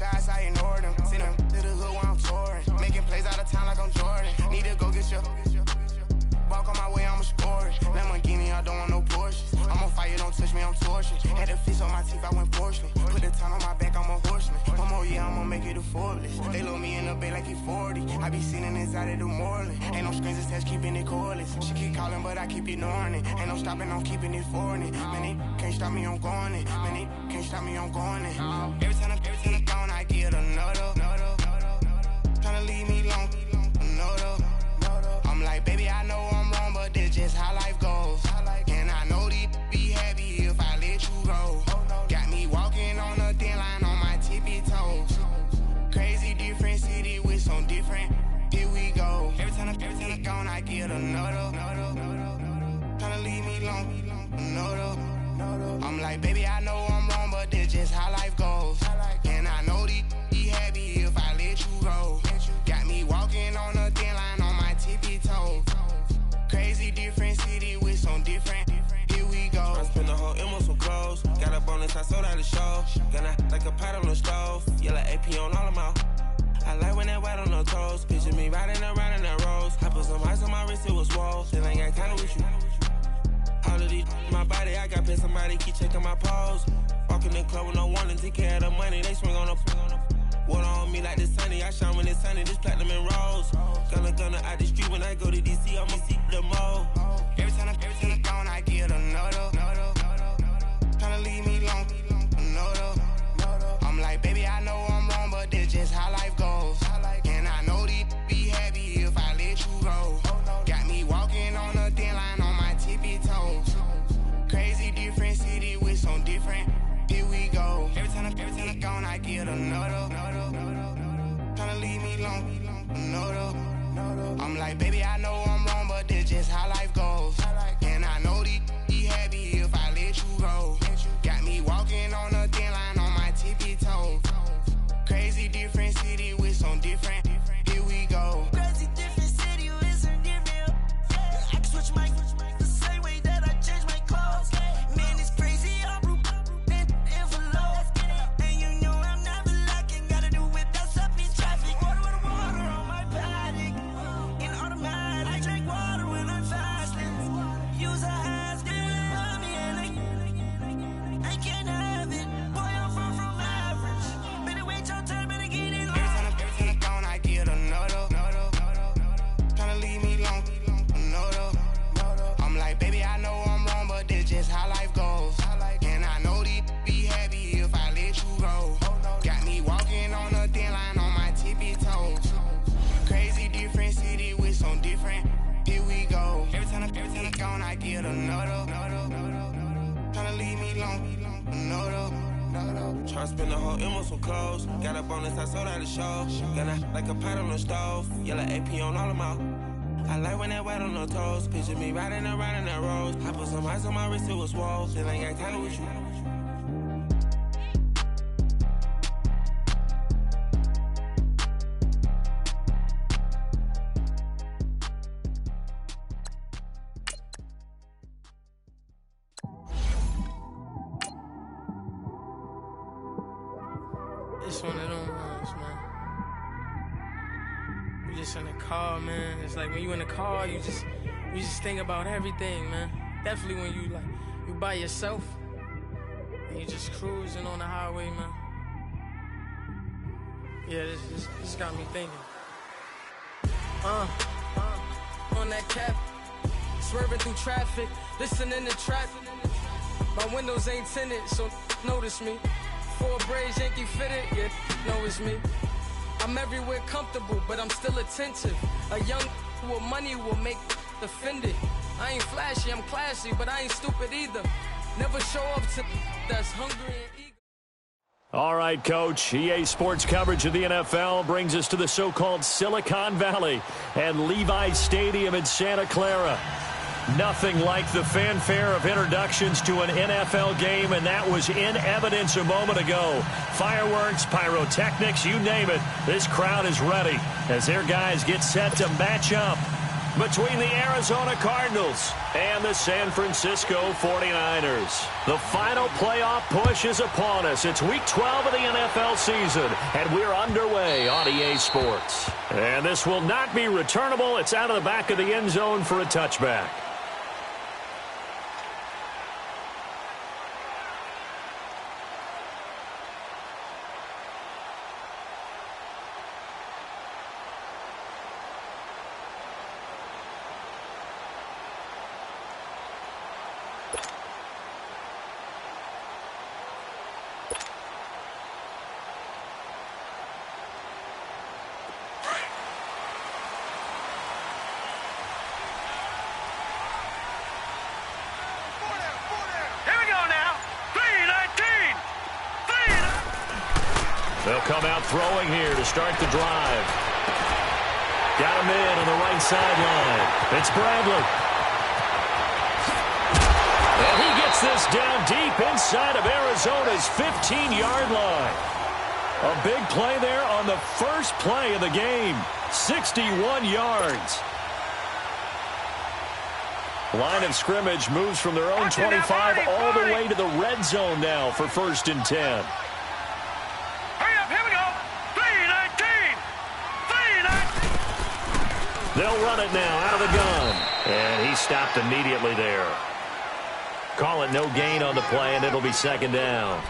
shots, I ignore them. Send them to the hood while I'm touring. Making plays out of town like I'm Jordan. Need to go get your walk on my way, I'ma score it. Lamborghini, I don't want no Porsches. I'm on fire, don't touch me, I'm torching. Had the fish on my teeth, I went porcelain. Put the time on my back, I'm a horseman. One more year, I'ma make it a Forbes. They load me in the bay like he 40. I be sitting inside of the Moreland. Ain't no screens attached, keeping it cordless. She keep calling, but I keep ignoring it. Ain't no stopping, I'm keeping it foreign it. Man, they can't stop me, I'm going it. Man, they can't stop me, I'm going it. Every time I'm gone, I get another. Tryna leave me long, another. I'm like, baby, I know I'm wrong, but that's just how life goes. And I know these be happy if I let you go. Got me walking on a thin line on my tippy toes. Crazy different city with some different. Here we go. Every time I'm gone, I get another. Tryna leave me long, another. I'm like, baby, I know I'm wrong, but that's just how life goes. And I know these be happy if I let you go. Got me walking on a thin line on my tippy toes. Crazy different city with some different. Here we go. I spent the whole M on some clothes. Got a bonus, I sold out the show. Gonna like a pot on the stove. Yellow AP on all of my. I like when that white on the toes. Picture me riding around in that rose. I put some ice on my wrist, it was swole. Still ain't got time with you. All of these, my body, I got paid somebody keep checking my pose. Walking in the club with no warning, take care of the money. They swing on the. Water on me like the sunny, I shine when it's sunny, this platinum and rose. Gonna out the street when I go to DC, I'ma see the mo. Every time I'm gone, I get another. Tryna leave me long, another. I'm like, baby, I know I'm wrong, but that's just how life goes. And I know these be happy if I let you go. Got me walking on a thin line on my tippy toes. Crazy different city with some different. Here we go. Every time I'm gone, I get another. Tryna leave me long, another. I'm like, baby, I know I'm wrong, but that's just how life goes. And I know these be happy if I let you go. Got me walking on a thin line on my tippy toes. Crazy different city with some different. Here we go. Crazy different city with some different. I can switch my the same way that I change my clothes. Man, it's crazy. How life goes. And I know these be happy if I let you go. Got me walking on a thin line on my tippy toes. Crazy different city with some different. Here we go. Every time I'm gone, I get another. Tryna leave me long, another. Tryna spend the whole M on some clothes. Got a bonus, I sold out the show. Gonna like a pot on the stove. Yellow AP on all of my. I like when that white on the toes. Picture me riding around in that rose. I put some ice on my wrist, it was swole. Still ain't got time with you. It's one of them ones, man. You just in the car, man. It's like when you in the car, you just think about everything, man. Definitely when you by yourself and you just cruising on the highway, man. Yeah, this got me thinking. On that cap, swerving through traffic, listening to traffic. My windows ain't tinted, so notice me. 4 braids, Yankee fitted, yeah, know it's me. I'm everywhere comfortable, but I'm still attentive. A young with money will make offended. I ain't flashy, I'm classy, but I ain't stupid either. Never show up to that's hungry and eager. All right, Coach. EA Sports coverage of the NFL brings us to the so-called Silicon Valley and Levi's Stadium in Santa Clara. Nothing like the fanfare of introductions to an NFL game, and that was in evidence a moment ago. Fireworks, pyrotechnics, you name it. This crowd is ready as their guys get set to match up. between the Arizona Cardinals and the San Francisco 49ers. The final playoff push is upon us. It's Week 12 of the NFL season, and we're underway on EA Sports. And this will not be returnable. It's out of the back of the end zone for a touchback. They'll come out throwing here to start the drive. Got him in on the right sideline. It's Bradley. And he gets this down deep inside of Arizona's 15-yard line. A big play there on the first play of the game. 61 yards. Line of scrimmage moves from their own 25 all the way to the red zone now for 1st and 10. They'll run it now out of the gun. And he stopped immediately there. Call it no gain on the play, and it'll be 2nd down.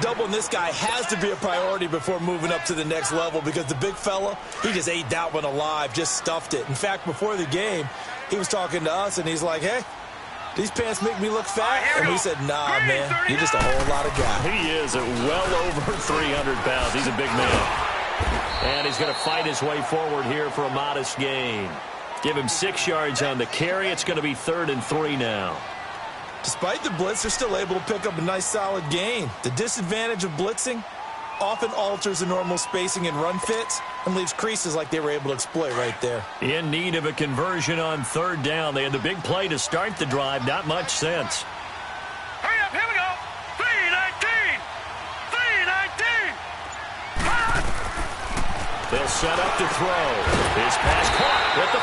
Doubling this guy has to be a priority before moving up to the next level because the big fella, he just ate that one alive, just stuffed it. In fact, before the game, he was talking to us, and he's like, hey, these pants make me look fat. And we said, nah, man, you're just a whole lot of guy. He is at well over 300 pounds. He's a big man. And he's going to fight his way forward here for a modest gain. Give him 6 yards on the carry. It's going to be 3rd and 3 now. Despite the blitz, they're still able to pick up a nice solid gain. The disadvantage of blitzing often alters the normal spacing and run fits and leaves creases like they were able to exploit right there. In need of a conversion on 3rd down. They had the big play to start the drive. Not much sense. Hurry up, here we go. 3-19. 3-19. They'll set up to throw. His pass caught at the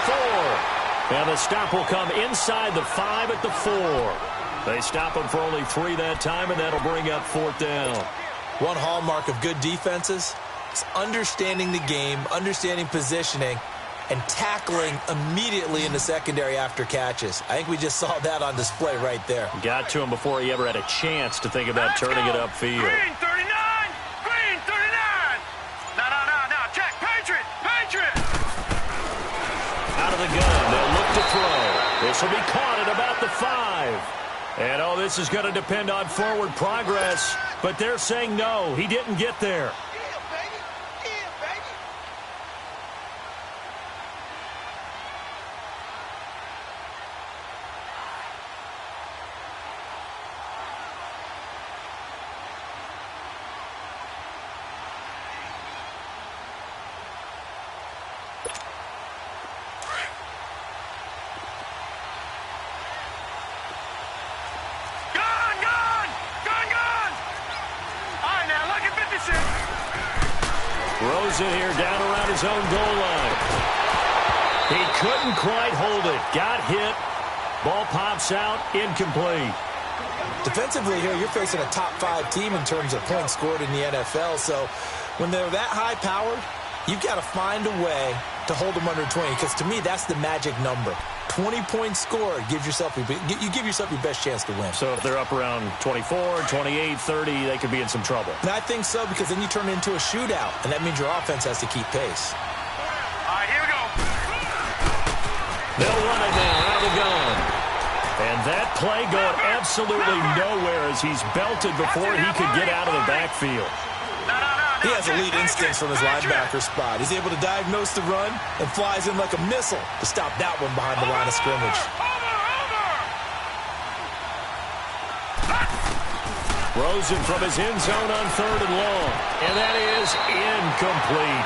4. And the stop will come inside the 5 at the 4. They stop him for only 3 that time, and that'll bring up 4th down. One hallmark of good defenses is understanding the game, understanding positioning, and tackling immediately in the secondary after catches. I think we just saw that on display right there. Got to him before he ever had a chance to think about turning it upfield. Green 39! Green 39! No, check. Patriot! Out of the gun, they'll look to throw. This will be caught at about the 5. And, this is going to depend on forward progress. But they're saying no, he didn't get there. In here down around his own goal line. He couldn't quite hold it. Got hit. Ball pops out. Incomplete. Defensively here, you're facing a top 5 team in terms of points scored in the NFL. So when they're that high-powered, you've got to find a way to hold them under 20. Because to me, that's the magic number. 20 points scored gives yourself you give yourself your best chance to win. So if they're up around 24, 28, 30, they could be in some trouble. And I think so, because then you turn it into a shootout, and that means your offense has to keep pace. All right, here we go. They'll run it now out of the gun. And that play going absolutely nowhere as he's belted before he could get out of the backfield. He has elite instincts from his linebacker spot. He's able to diagnose the run and flies in like a missile to stop that one behind the line of scrimmage. Rosen from his end zone on 3rd and long. And that is incomplete.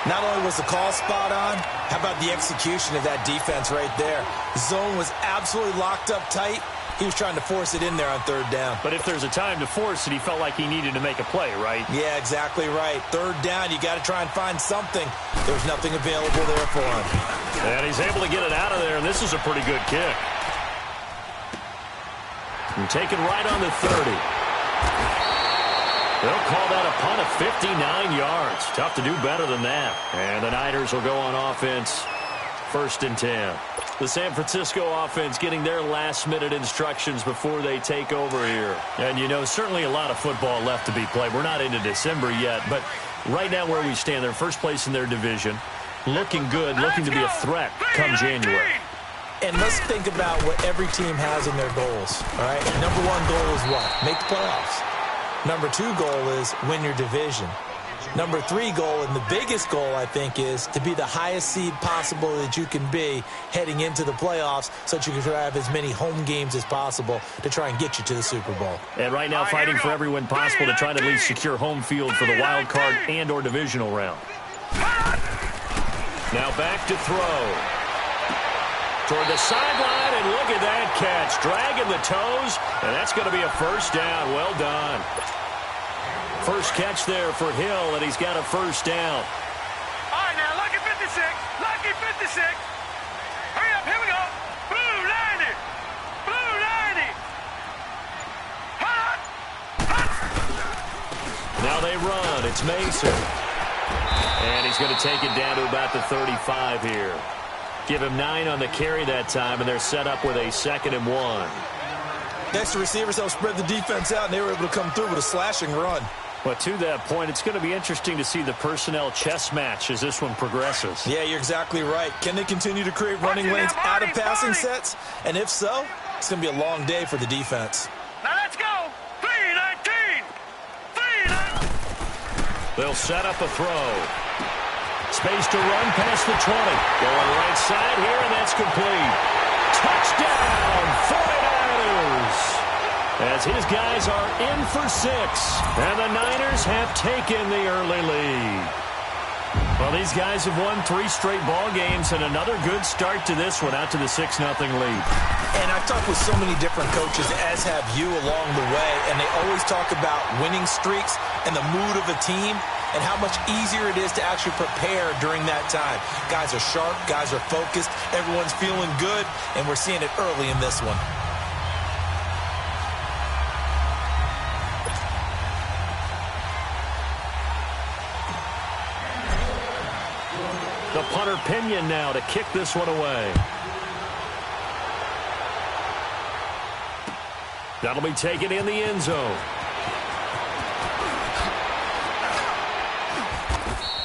Not only was the call spot on, how about the execution of that defense right there? The zone was absolutely locked up tight, He was trying to force it in there on third down. But if there's a time to force it, he felt like he needed to make a play, right? Yeah, exactly right. Third down, you got to try and find something. There's nothing available there for him. And he's able to get it out of there, and this is a pretty good kick. And taken right on the 30. They'll call that a punt of 59 yards. Tough to do better than that. And the Niners will go on offense, 1st and 10. The San Francisco offense getting their last-minute instructions before they take over here. And, you know, certainly a lot of football left to be played. We're not into December yet, but right now where we stand, they're first place in their division, looking good, looking to be a threat come January. And let's think about what every team has in their goals, all right? Number 1 goal is what? Make the playoffs. Number 2 goal is win your division. Number 3 goal, and the biggest goal, I think, is to be the highest seed possible that you can be heading into the playoffs so that you can have as many home games as possible to try and get you to the Super Bowl. And right now fighting for every win possible to try to at least secure home field for the wild card and or divisional round. Now back to throw. Toward the sideline, and look at that catch. Dragging the toes, and that's going to be a first down. Well done. First catch there for Hill, and he's got a first down. All right, now, lucky 56. Lucky 56. Hurry up, here we go. Blue 90. Blue 90. Hot. Hot. Now they run. It's Mason. And he's going to take it down to about the 35 here. Give him 9 on the carry that time, and they're set up with a 2nd and 1. Next to receivers, they'll spread the defense out, and they were able to come through with a slashing run. But to that point, it's going to be interesting to see the personnel chess match as this one progresses. Yeah, you're exactly right. Can they continue to create running lanes out of passing sets? And if so, it's going to be a long day for the defense. Now let's go. 3-19. 3-19. They'll set up a throw. Space to run past the 20. Going right side here, and that's complete. Touchdown, 49ers! As his guys are in for 6. And the Niners have taken the early lead. Well, these guys have won 3 straight ball games, and another good start to this one, out to the 6-0 lead. And I've talked with so many different coaches, as have you along the way, and they always talk about winning streaks and the mood of a team and how much easier it is to actually prepare during that time. Guys are sharp, guys are focused, everyone's feeling good, and we're seeing it early in this one. The punter Pinion now to kick this one away. That'll be taken in the end zone.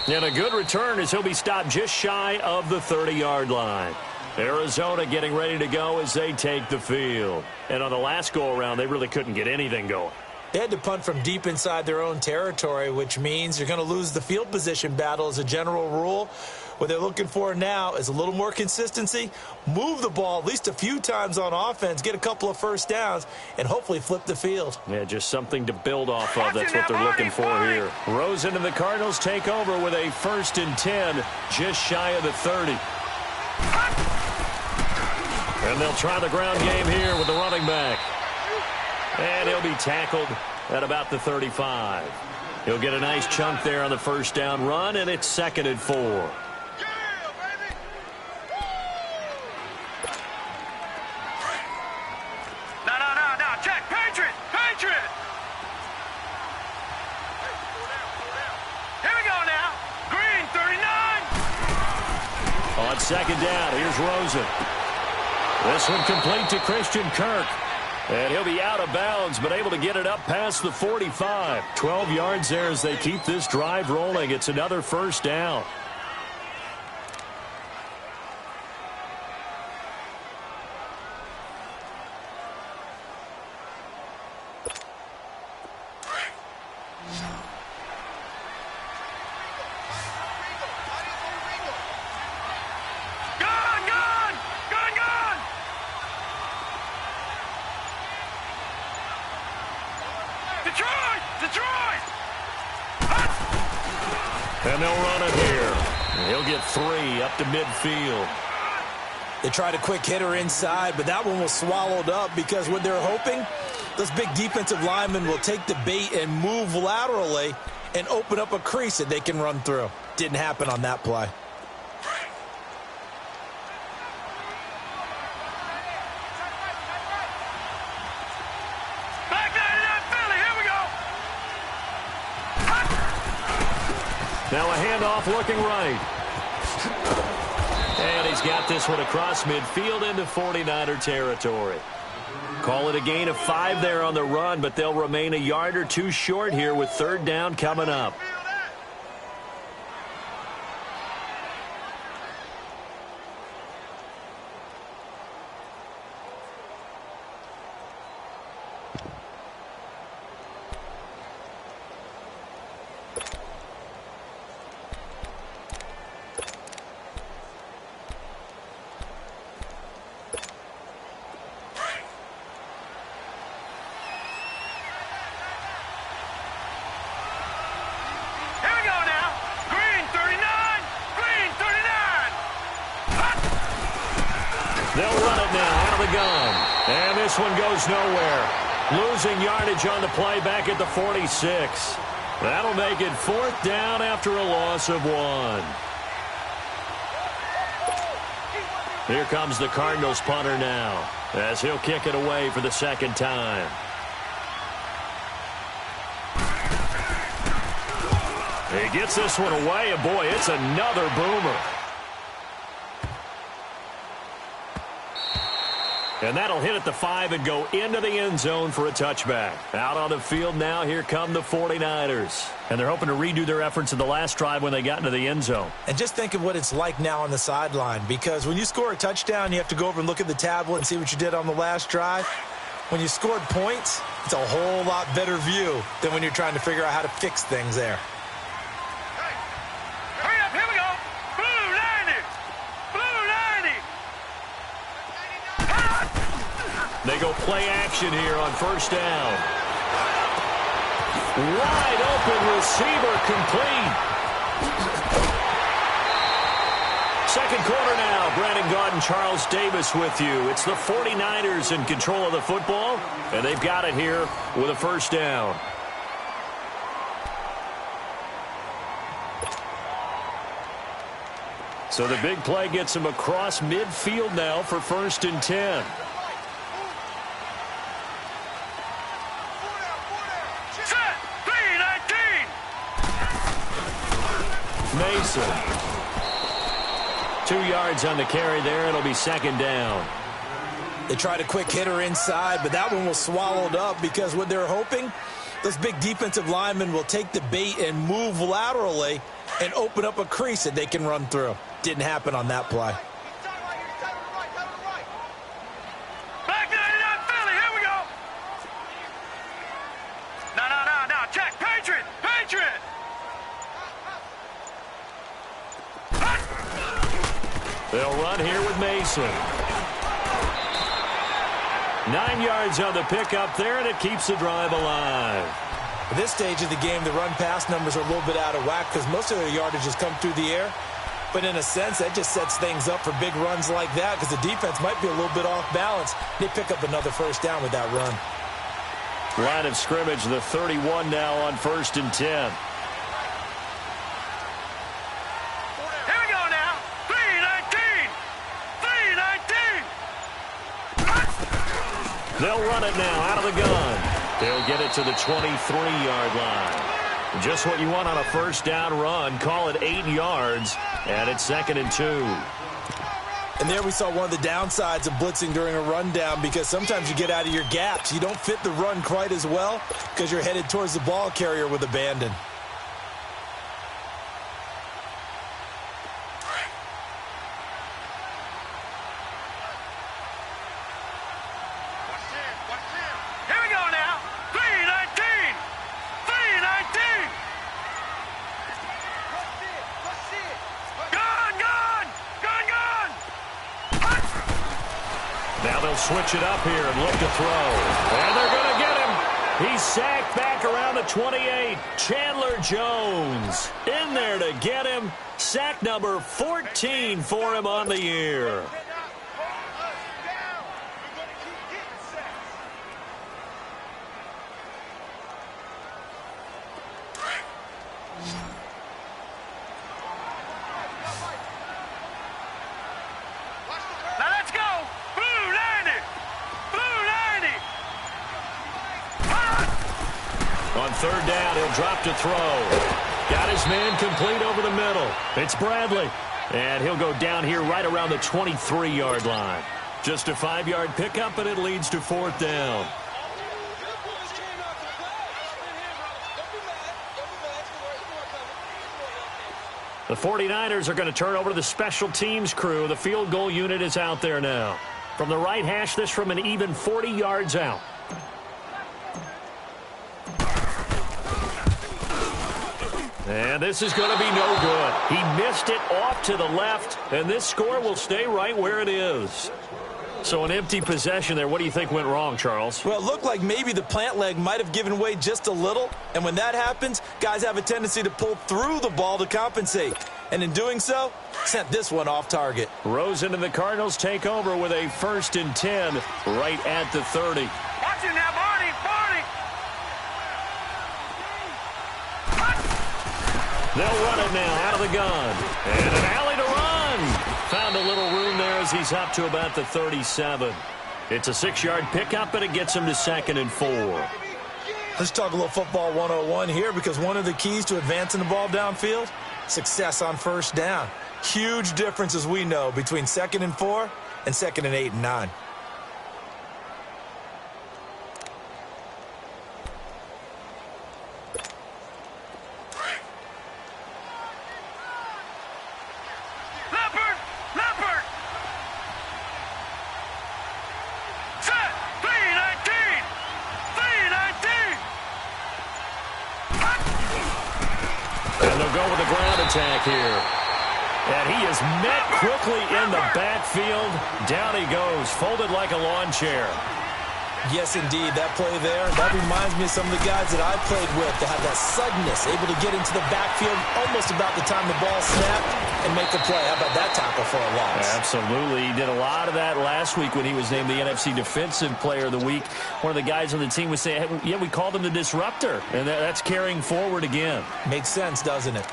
And a good return as he'll be stopped just shy of the 30-yard line. Arizona getting ready to go as they take the field. And on the last go-around, they really couldn't get anything going. They had to punt from deep inside their own territory, which means you're going to lose the field position battle as a general rule. What they're looking for now is a little more consistency, move the ball at least a few times on offense, get a couple of first downs, and hopefully flip the field. Yeah, just something to build off of. That's what they're looking for here. Rosen and the Cardinals take over with a 1st and 10, just shy of the 30. And they'll try the ground game here with the running back. And he'll be tackled at about the 35. He'll get a nice chunk there on the first down run, and it's 2nd and 4. On 2nd down, here's Rosen. This one complete to Christian Kirk. And he'll be out of bounds, but able to get it up past the 45. 12 yards there as they keep this drive rolling. It's another first down. And they'll run it here. And he'll get 3 up to midfield. They tried a quick hitter inside, but that one was swallowed up because what they're hoping, those big defensive linemen will take the bait and move laterally and open up a crease that they can run through. Didn't happen on that play. Now a handoff looking right. And he's got this one across midfield into 49er territory. Call it a gain of 5 there on the run, but they'll remain a yard or two short here with third down coming up. They'll run it now out of the gun. And this one goes nowhere. Losing yardage on the play back at the 46. That'll make it fourth down after a loss of 1. Here comes the Cardinals punter now as he'll kick it away for the second time. He gets this one away, and boy, it's another boomer. And that'll hit at the 5 and go into the end zone for a touchback. Out on the field now, here come the 49ers. And they're hoping to redo their efforts in the last drive when they got into the end zone. And just think of what it's like now on the sideline, because when you score a touchdown, you have to go over and look at the tablet and see what you did on the last drive. When you scored points, it's a whole lot better view than when you're trying to figure out how to fix things there. They go play action here on first down. Wide open receiver complete. Second quarter now. Brandon Gaudin, Charles Davis with you. It's the 49ers in control of the football, and they've got it here with a first down. So the big play gets them across midfield now for first and 10. Mason. 2 yards on the carry there. It'll be second down. They tried a quick hitter inside, but that one was swallowed up because what they're hoping, those big defensive linemen will take the bait and move laterally and open up a crease that they can run through. Didn't happen on that play. Back 99 Philly, here we go. No, check, Patriot. They'll run here with Mason. 9 yards on the pickup there, and it keeps the drive alive. At this stage of the game, the run-pass numbers are a little bit out of whack because most of their yardage has come through the air. But in a sense, that just sets things up for big runs like that because the defense might be a little bit off balance. They pick up another first down with that run. Line of scrimmage, the 31 now on first and 10. They'll run it now out of the gun. They'll get it to the 23-yard line. Just what you want on a first down run. Call it 8 yards, and it's second and 2. And there we saw one of the downsides of blitzing during a rundown because sometimes you get out of your gaps. You don't fit the run quite as well because you're headed towards the ball carrier with abandon. Switch it up here and look to throw. And they're going to get him. He's sacked back around the 28. Chandler Jones in there to get him. Sack number 14 for him on the year. On third down, he'll drop to throw. Got his man complete over the middle. It's Bradley. And he'll go down here right around the 23-yard line. Just a 5-yard pickup, and it leads to fourth down. The 49ers are going to turn over to the special teams crew. The field goal unit is out there now. From the right hash, this from an even 40 yards out. And this is going to be no good. He missed it off to the left, and this score will stay right where it is. So an empty possession there. What do you think went wrong, Charles? Well, it looked like maybe the plant leg might have given way just a little, and when that happens, guys have a tendency to pull through the ball to compensate. And in doing so, sent this one off target. Rosen and the Cardinals take over with a 1st and 10 right at the 30. Watch it now, Barney. They'll run it now out of the gun. And an alley to run. Found a little room there as he's up to about the 37. It's a 6-yard pickup, and it gets him to 2nd and 4. Let's talk a little football 101 here, because one of the keys to advancing the ball downfield, success on first down. Huge difference, as we know, between 2nd and 4 and 2nd and 8 and 9. Attack here. And he is met quickly in the backfield. Down he goes, folded like a lawn chair. Yes, indeed. That play there, that reminds me of some of the guys that I played with that have that suddenness, able to get into the backfield almost about the time the ball snapped and make a play. How about that tackle for a loss? Absolutely. He did a lot of that last week when he was named the NFC Defensive Player of the Week. One of the guys on the team was saying, yeah, we called him the disruptor. And that's carrying forward again. Makes sense, doesn't it?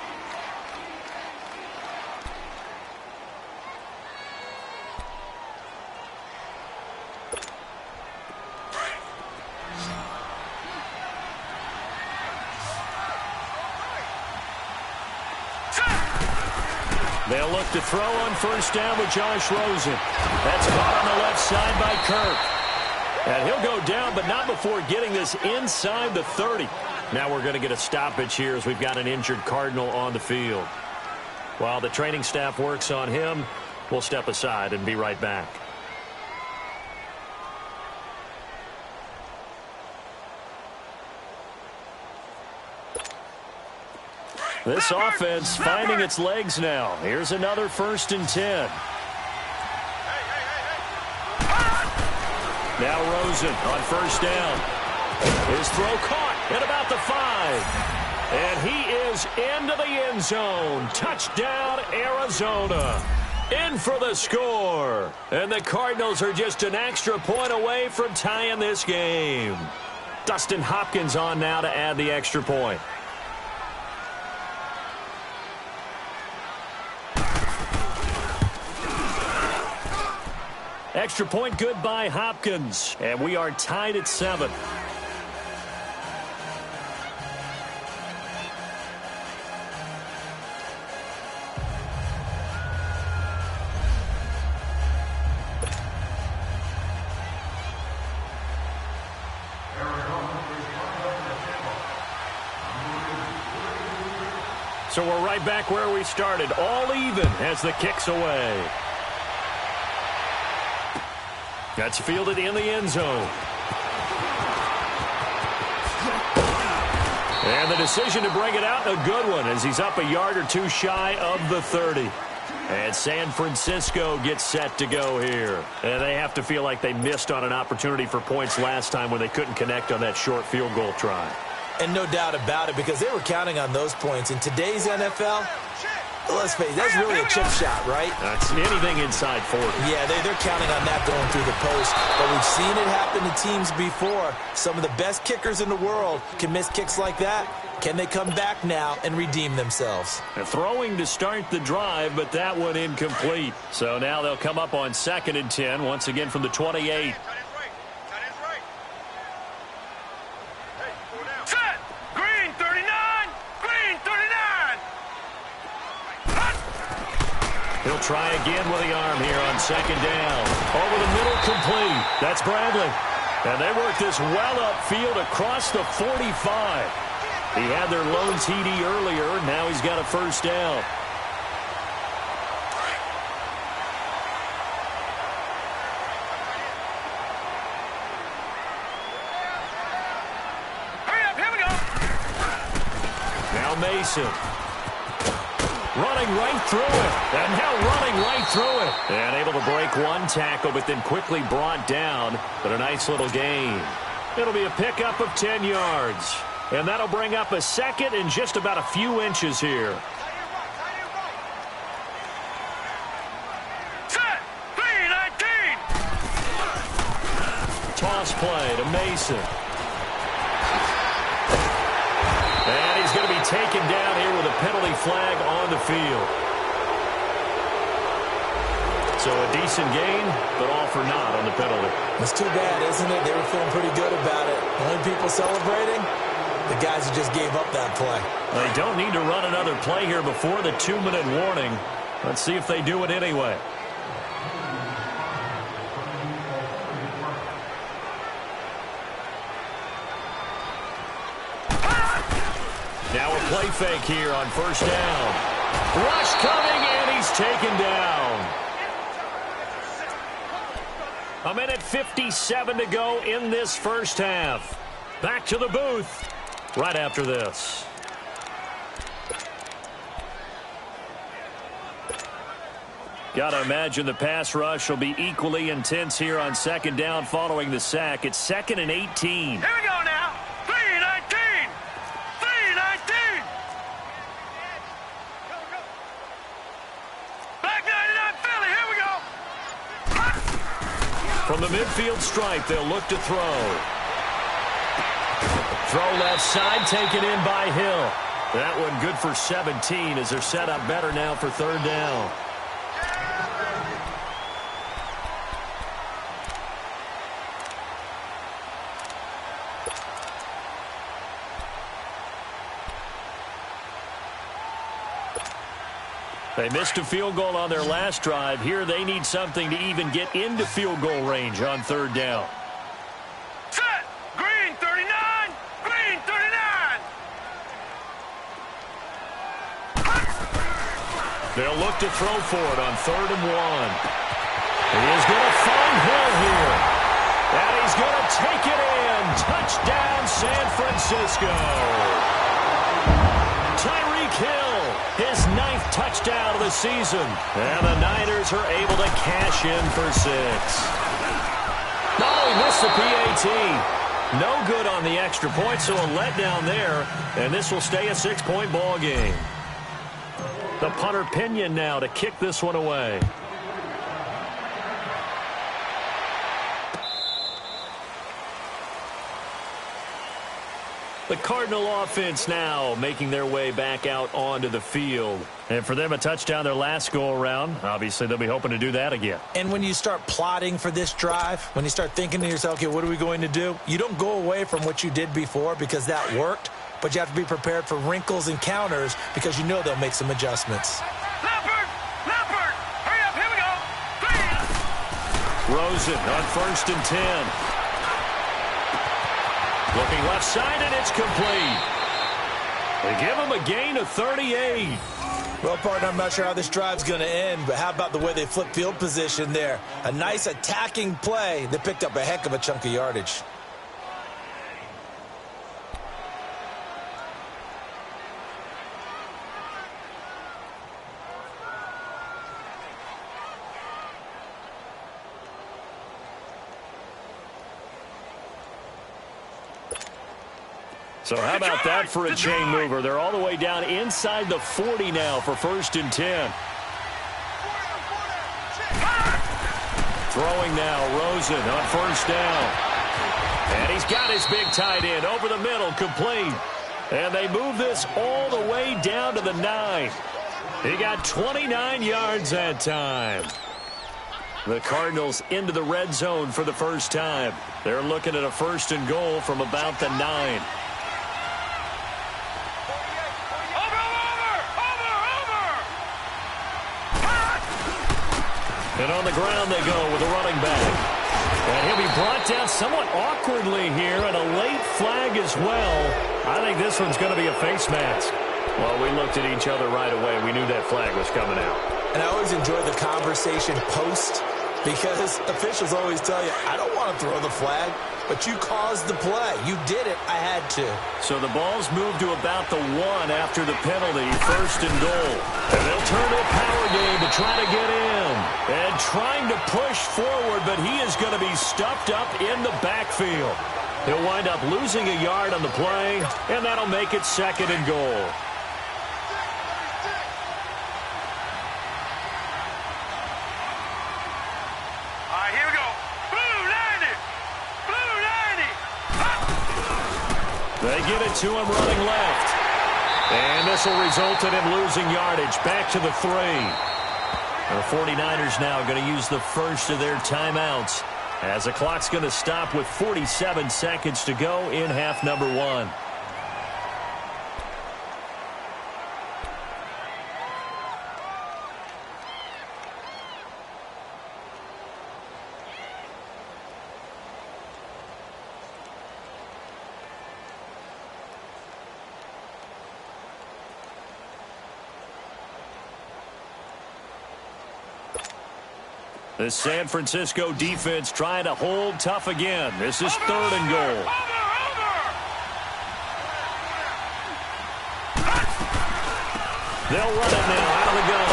They'll look to throw on first down with Josh Rosen. That's caught on the left side by Kirk. And he'll go down, but not before getting this inside the 30. Now we're going to get a stoppage here as we've got an injured Cardinal on the field. While the training staff works on him, we'll step aside and be right back. This offense finding its legs now. Here's another 1st and 10. Now Rosen on first down. His throw caught at about the 5. And he is into the end zone. Touchdown, Arizona. In for the score. And the Cardinals are just an extra point away from tying this game. Dustin Hopkins on now to add the extra point. Extra point good by Hopkins. And we are tied at 7. So we're right back where we started. All even as the kick's away. That's fielded in the end zone. And the decision to bring it out, a good one, as he's up a yard or two shy of the 30. And San Francisco gets set to go here. And they have to feel like they missed on an opportunity for points last time when they couldn't connect on that short field goal try. And no doubt about it, because they were counting on those points. In today's NFL, let's face it, that's really a chip shot, right? That's anything inside 40. Yeah, they're counting on that going through the post. But we've seen it happen to teams before. Some of the best kickers in the world can miss kicks like that. Can they come back now and redeem themselves? And throwing to start the drive, but that one incomplete. So now they'll come up on 2nd and 10, once again from the 28. He'll try again with the arm here on second down. Over the middle, complete. That's Bradley. And they work this well upfield across the 45. He had their lone TD earlier. Now he's got a first down. Hurry up, here we go. Now Mason. Running right through it. And now running right through it. And able to break one tackle, but then quickly brought down. But a nice little gain. It'll be a pickup of 10 yards. And that'll bring up a second and just about a few inches here. Set. 3-19. Toss play to Mason. And he's going to be taken down here with a penalty flag on the field. So a decent gain, but all for naught on the penalty. It's too bad, isn't it? They were feeling pretty good about it. The only people celebrating, the guys who just gave up that play. They don't need to run another play here before the 2-minute warning. Let's see if they do it anyway. Now a play fake here on first down. Rush coming, and he's taken down. A minute 57 to go in this first half. Back to the booth right after this. Got to imagine the pass rush will be equally intense here on second down following the sack. It's 2nd and 18. Here we go now. 3-19. 3-19. Back 99 Philly. Here we go. From the midfield stripe, they'll look to throw. Throw left side, taken in by Hill. That one good for 17 as they're set up better now for third down. They missed a field goal on their last drive. Here they need something to even get into field goal range on third down. Set. Green 39. Green 39. They'll look to throw for it on 3rd and 1. He is going to find Hill here. And he's going to take it in. Touchdown, San Francisco. Tyreek Hill, his 9th touchdown of the season. And the Niners are able to cash in for 6. Oh, he missed the PAT. No good on the extra point, so a letdown there. And this will stay a 6-point ball game. The punter Pinion now to kick this one away. The Cardinal offense now making their way back out onto the field. And for them, a touchdown their last go-around. Obviously, they'll be hoping to do that again. And when you start plotting for this drive, when you start thinking to yourself, okay, what are we going to do? You don't go away from what you did before because that worked, but you have to be prepared for wrinkles and counters because you know they'll make some adjustments. Leopard. Leopard. Hurry up. Here we go. 3. Rosen on 1st and 10. Looking left side, and it's complete. They give him a gain of 38. Well, partner, I'm not sure how this drive's going to end, but how about the way they flip field position there? A nice attacking play that picked up a heck of a chunk of yardage. So how about that for a chain mover? They're all the way down inside the 40 now for 1st and 10. Throwing now, Rosen on 1st down. And he's got his big tight end over the middle, complete. And they move this all the way down to the 9. He got 29 yards that time. The Cardinals into the red zone for the first time. They're looking at a 1st and goal from about the 9. And on the ground they go with a running back. And he'll be brought down somewhat awkwardly here, and a late flag as well. I think this one's going to be a face mask. Well, we looked at each other right away. We knew that flag was coming out. And I always enjoy the conversation post, because officials always tell you, I don't want to throw the flag, but you caused the play. You did it. I had to. So the ball's moved to about the 1 after the penalty, 1st and goal. And they'll turn to a power game to try to get in. And trying to push forward, but he is going to be stuffed up in the backfield. He'll wind up losing a yard on the play, and that'll make it 2nd and goal. They give it to him running left. And this will result in him losing yardage. Back to the 3. The 49ers now going to use the first of their timeouts, as the clock's going to stop with 47 seconds to go in half number 1. The San Francisco defense trying to hold tough again. This is 3rd and goal. They'll run it now out of the gun.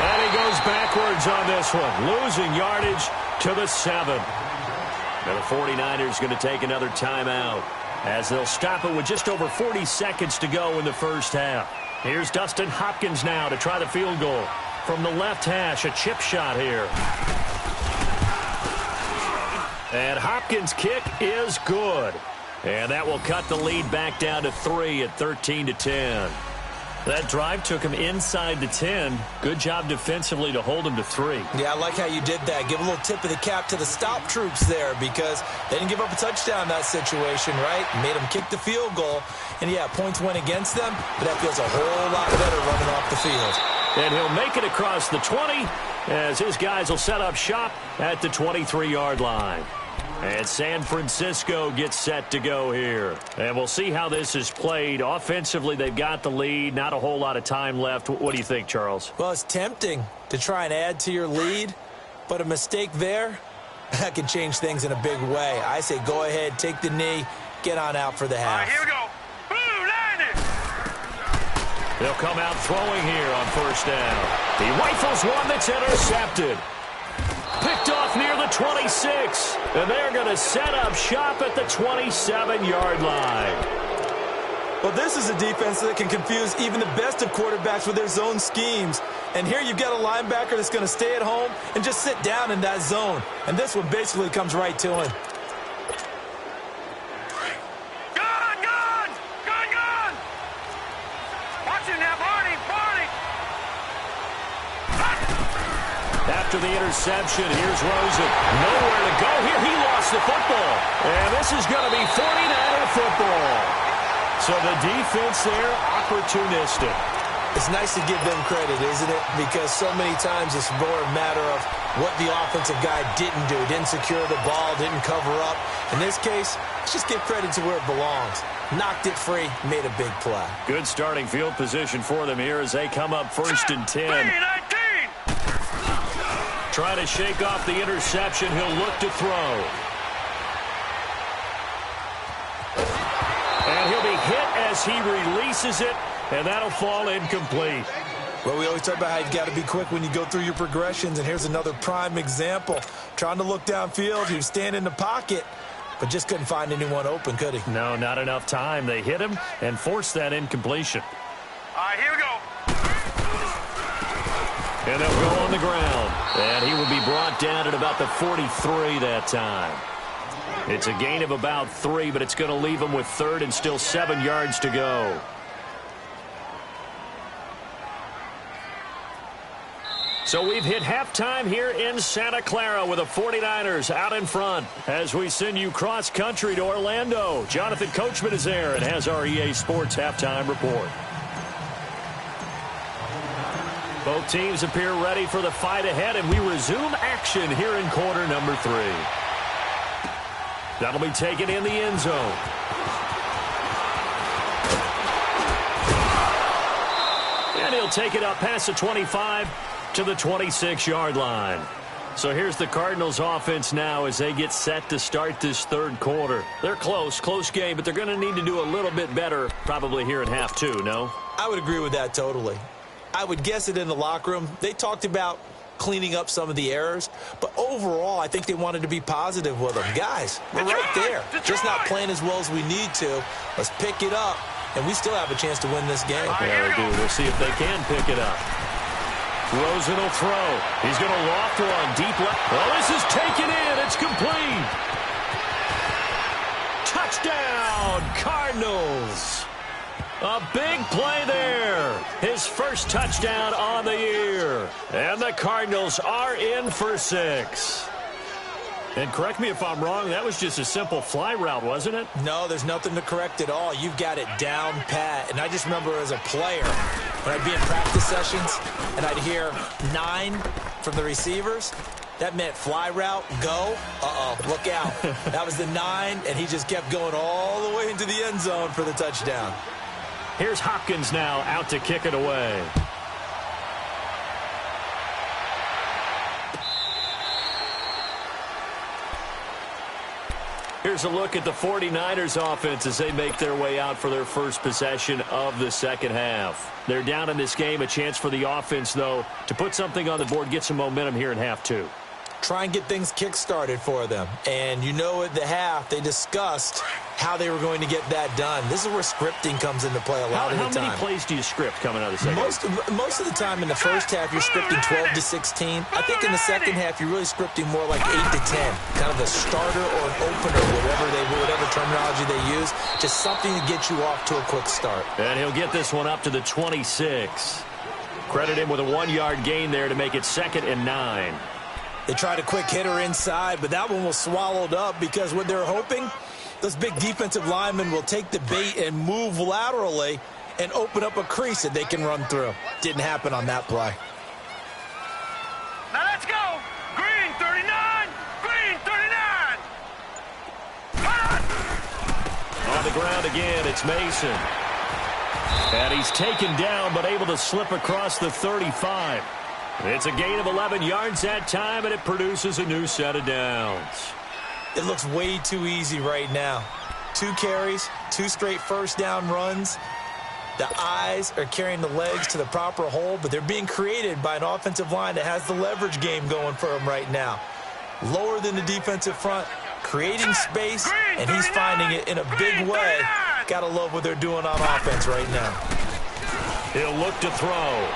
And he goes backwards on this one, losing yardage to the 7. Now the 49ers going to take another timeout, as they'll stop it with just over 40 seconds to go in the first half. Here's Dustin Hopkins now to try the field goal. From the left hash, a chip shot here. And Hopkins' kick is good. And that will cut the lead back down to 3 at 13-10. That drive took him inside the 10. Good job defensively to hold him to 3. Yeah, I like how you did that. Give a little tip of the cap to the stop troops there, because they didn't give up a touchdown in that situation, right? Made them kick the field goal. And, yeah, points went against them, but that feels a whole lot better running off the field. And he'll make it across the 20, as his guys will set up shop at the 23-yard line. And San Francisco gets set to go here. And we'll see how this is played. Offensively, they've got the lead. Not a whole lot of time left. What do you think, Charles? Well, it's tempting to try and add to your lead, but a mistake there, that can change things in a big way. I say go ahead, take the knee, get on out for the half. All right, here we go. They'll come out throwing here on 1st down. He rifles one that's intercepted. Picked off near the 26. And they're going to set up shop at the 27-yard line. Well, this is a defense that can confuse even the best of quarterbacks with their zone schemes. And here you've got a linebacker that's going to stay at home and just sit down in that zone. And this one basically comes right to him. After the interception, here's Rosen. Nowhere to go here. He lost the football. And this is going to be 49er football. So the defense there, opportunistic. It's nice to give them credit, isn't it? Because so many times it's more a matter of what the offensive guy didn't do. Didn't secure the ball, didn't cover up. In this case, let's just give credit to where it belongs. Knocked it free, made a big play. Good starting field position for them here as they come up 1st and 10. Trying to shake off the interception. He'll look to throw. And he'll be hit as he releases it, and that'll fall incomplete. Well, we always talk about how you've got to be quick when you go through your progressions, and here's another prime example. Trying to look downfield, he was standing in the pocket, but just couldn't find anyone open, could he? No, not enough time. They hit him and forced that incompletion. All right, here we go. And they'll go on the ground. And he will be brought down at about the 43 that time. It's a gain of about 3, but it's going to leave him with 3rd and still 7 yards to go. So we've hit halftime here in Santa Clara with the 49ers out in front as we send you cross-country to Orlando. Jonathan Coachman is there and has our EA Sports halftime report. Both teams appear ready for the fight ahead, and we resume action here in quarter number 3. That'll be taken in the end zone. And he'll take it up past the 25 to the 26-yard line. So here's the Cardinals offense now as they get set to start this third quarter. They're close game, but they're going to need to do a little bit better probably here in half 2, no? I would agree with that totally. I would guess it in the locker room. They talked about cleaning up some of the errors, but overall I think they wanted to be positive with them. Guys, we're right there. Just not playing as well as we need to. Let's pick it up, and we still have a chance to win this game. Yeah, we do. We'll see if they can pick it up. Rosen will throw. He's going to loft one deep left. Well, this is taken in. It's complete. Touchdown, Cardinals. A big play there. His first touchdown on the year. And the Cardinals are in for 6. And correct me if I'm wrong, that was just a simple fly route, wasn't it? No, there's nothing to correct at all. You've got it down pat. And I just remember as a player, when I'd be in practice sessions and I'd hear 9 from the receivers, that meant fly route, go. Look out. That was the 9, and he just kept going all the way into the end zone for the touchdown. Here's Hopkins now out to kick it away. Here's a look at the 49ers offense as they make their way out for their first possession of the second half. They're down in this game. A chance for the offense, though, to put something on the board, get some momentum here in half 2. Try and get things kick-started for them. And you know at the half, they discussed how they were going to get that done. This is where scripting comes into play a lot of the time. How many plays do you script coming out of the second half? Most of the time in the first half, you're scripting 12 to 16. I think in the second half, you're really scripting more like 8 to 10. Kind of a starter or an opener, whatever terminology they use. Just something to get you off to a quick start. And he'll get this one up to the 26. Credit him with a 1-yard gain there to make it 2nd and 9. They tried a quick hitter inside, but that one was swallowed up because what they're hoping, those big defensive linemen will take the bait and move laterally and open up a crease that they can run through. Didn't happen on that play. Now let's go. Green 39. Green 39. On the ground again, it's Mason. And he's taken down but able to slip across the 35. It's a gain of 11 yards that time, and it produces a new set of downs. It looks way too easy right now. 2 carries, 2 straight first down runs. The eyes are carrying the legs to the proper hole, but they're being created by an offensive line that has the leverage game going for them right now. Lower than the defensive front, creating space, and he's finding it in a big way. Gotta love what they're doing on offense right now. He'll look to throw.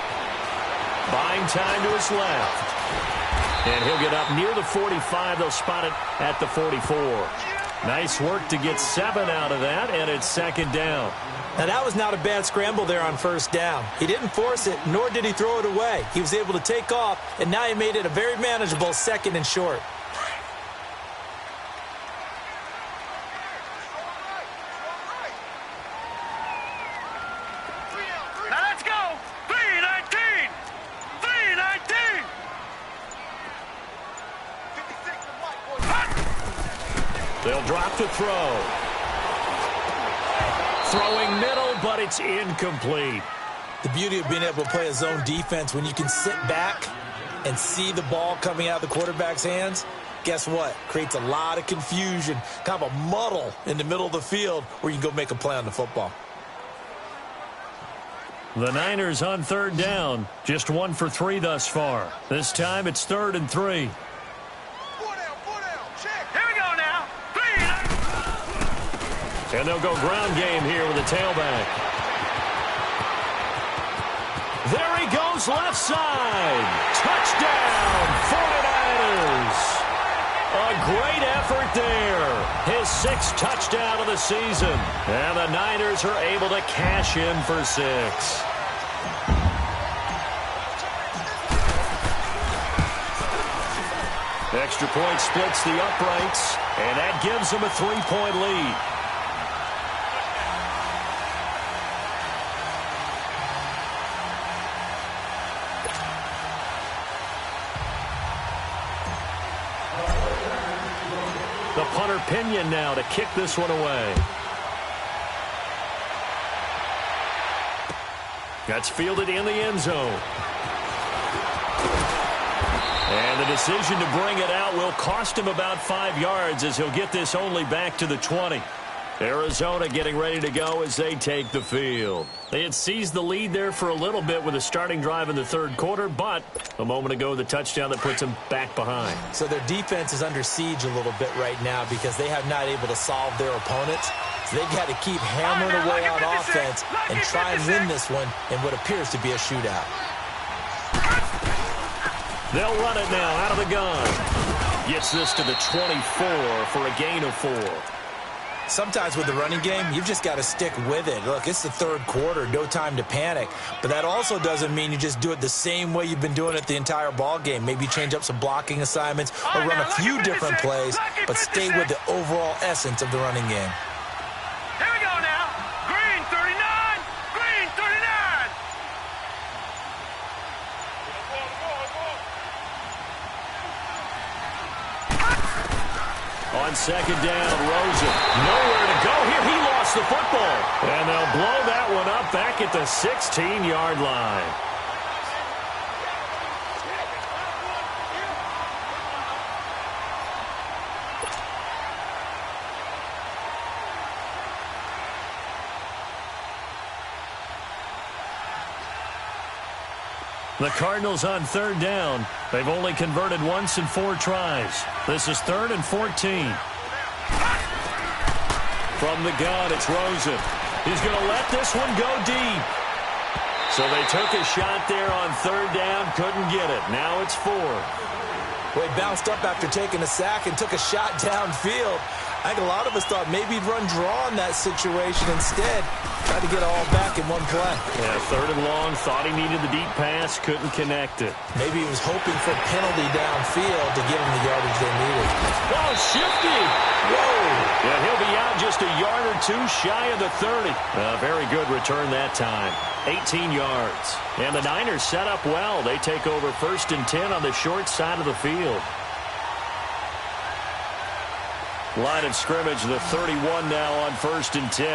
Buying time to his left. And he'll get up near the 45. They'll spot it at the 44. Nice work to get 7 out of that, and it's 2nd down. Now, that was not a bad scramble there on first down. He didn't force it, nor did he throw it away. He was able to take off, and now he made it a very manageable 2nd and short. Now let's go. 319. 319. They'll drop to throw. Throwing middle, but it's incomplete. The beauty of being able to play a zone defense when you can sit back and see the ball coming out of the quarterback's hands, guess what? Creates a lot of confusion, kind of a muddle in the middle of the field where you can go make a play on the football. The Niners on 3rd down. Just 1 for 3 thus far. This time it's 3rd and 3. And they'll go ground game here with a tailback. There he goes left side. Touchdown, 49ers. A great effort there. His 6th touchdown of the season. And the Niners are able to cash in for 6. Extra point splits the uprights, and that gives them a 3-point lead. Punter Pinion now to kick this one away. That's fielded in the end zone. And the decision to bring it out will cost him about 5 yards as he'll get this only back to the 20. Arizona getting ready to go as they take the field. They had seized the lead there for a little bit with a starting drive in the third quarter, but a moment ago the touchdown that puts them back behind. So their defense is under siege a little bit right now because they have not able to solve their opponents. So they've got to keep hammering away on offense and try and win this one in what appears to be a shootout. They'll run it now out of the gun. Gets this to the 24 for a gain of 4. Sometimes with the running game, you've just got to stick with it. Look, it's the third quarter, no time to panic. But that also doesn't mean you just do it the same way you've been doing it the entire ball game. Maybe change up some blocking assignments or run a few different plays, but stay with the overall essence of the running game. Here we go now. Green 39. Green 39. On second down, Rosen. Nowhere to go here. He lost the football. And they'll blow that one up back at the 16-yard line. The Cardinals on third down. They've only converted once in 4 tries. This is 3rd and 14. From the gun, it's Rosen. He's going to let this one go deep. So they took a shot there on third down, couldn't get it. Now it's 4. Well, he bounced up after taking a sack and took a shot downfield. I think a lot of us thought maybe he'd run draw in that situation instead. Tried to get it all back in one play. Yeah, 3rd and long, thought he needed the deep pass, couldn't connect it. Maybe he was hoping for a penalty downfield to give him the yardage they needed. Oh, shifty! Whoa! Yeah, he'll be out just a yard or 2 shy of the 30. Very good return that time. 18 yards. And the Niners set up well. They take over 1st and 10 on the short side of the field. Line of scrimmage, the 31 now on 1st and 10.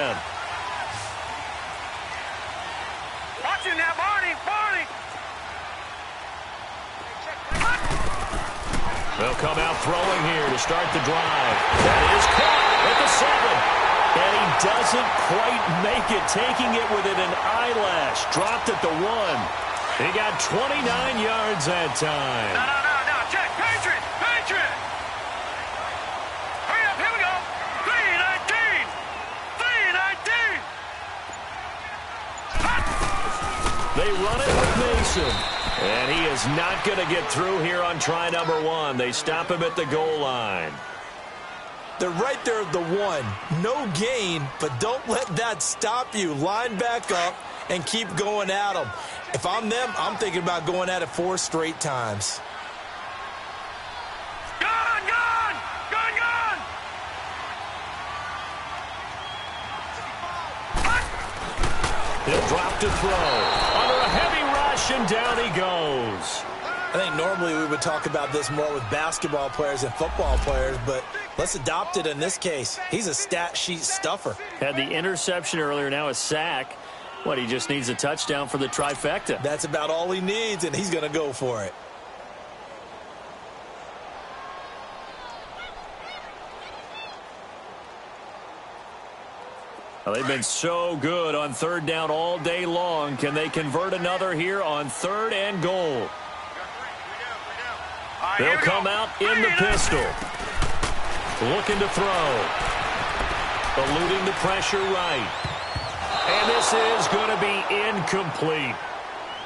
Watch him now, Barney. Barney. They'll come out throwing here to start the drive. That is caught at the 7. And he doesn't quite make it, taking it within an eyelash. Dropped at the 1. He got 29 yards that time. No. Check. Patriot. Patriot. Hurry up. Here we go. 3-19. 3-19. They run it with Mason. And he is not going to get through here on try number 1. They stop him at the goal line. They're right there at the 1. No gain, but don't let that stop you. Line back up and keep going at them. If I'm them, I'm thinking about going at it 4 straight times. Gone. He'll drop to throw. Under a heavy rush, and down he goes. I think normally we would talk about this more with basketball players and football players, but let's adopt it in this case. He's a stat sheet stuffer. Had the interception earlier, now a sack. What, he just needs a touchdown for the trifecta. That's about all he needs, and he's going to go for it. Well, they've been so good on third down all day long. Can they convert another here on 3rd and goal? They'll come out in the pistol. Looking to throw. Eluding the pressure right. And this is going to be incomplete.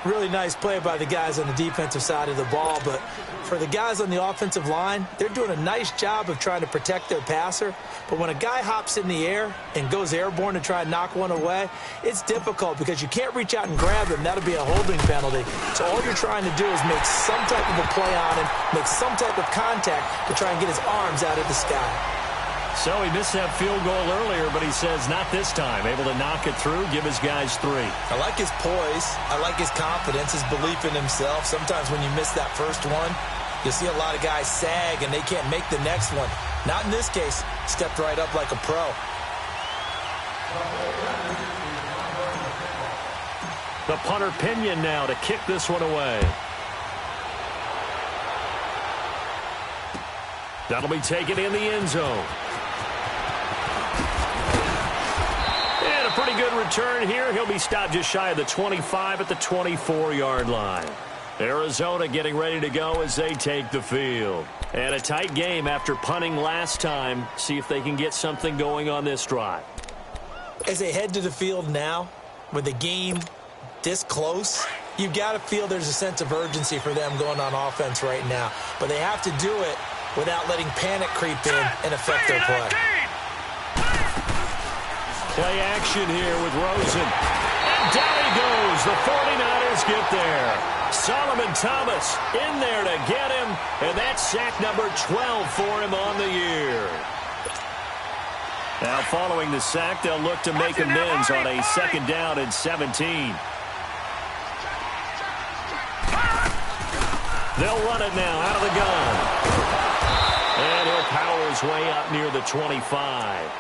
Really nice play by the guys on the defensive side of the ball, but for the guys on the offensive line, they're doing a nice job of trying to protect their passer. But when a guy hops in the air and goes airborne to try and knock one away, it's difficult because you can't reach out and grab him. That'll be a holding penalty. So all you're trying to do is make some type of a play on him, make some type of contact to try and get his arms out of the sky. So he missed that field goal earlier, but he says not this time. Able to knock it through, give his guys 3. I like his poise. I like his confidence, his belief in himself. Sometimes when you miss that first one, You'll see a lot of guys sag, and they can't make the next one. Not in this case. Stepped right up like a pro. The punter Pinion now to kick this one away. That'll be taken in the end zone. And a pretty good return here. He'll be stopped just shy of the 25 at the 24-yard line. Arizona getting ready to go as they take the field. And a tight game after punting last time. See if they can get something going on this drive. As they head to the field now, with the game this close, you've got to feel there's a sense of urgency for them going on offense right now. But they have to do it without letting panic creep in and affect their play. Play action here with Rosen. And down he goes. The 49ers get there. Solomon Thomas in there to get him. And that's sack number 12 for him on the year. Now following the sack, they'll look to make amends on a 2nd down and 17. They'll run it now out of the gun. And he'll power his way up near the 25.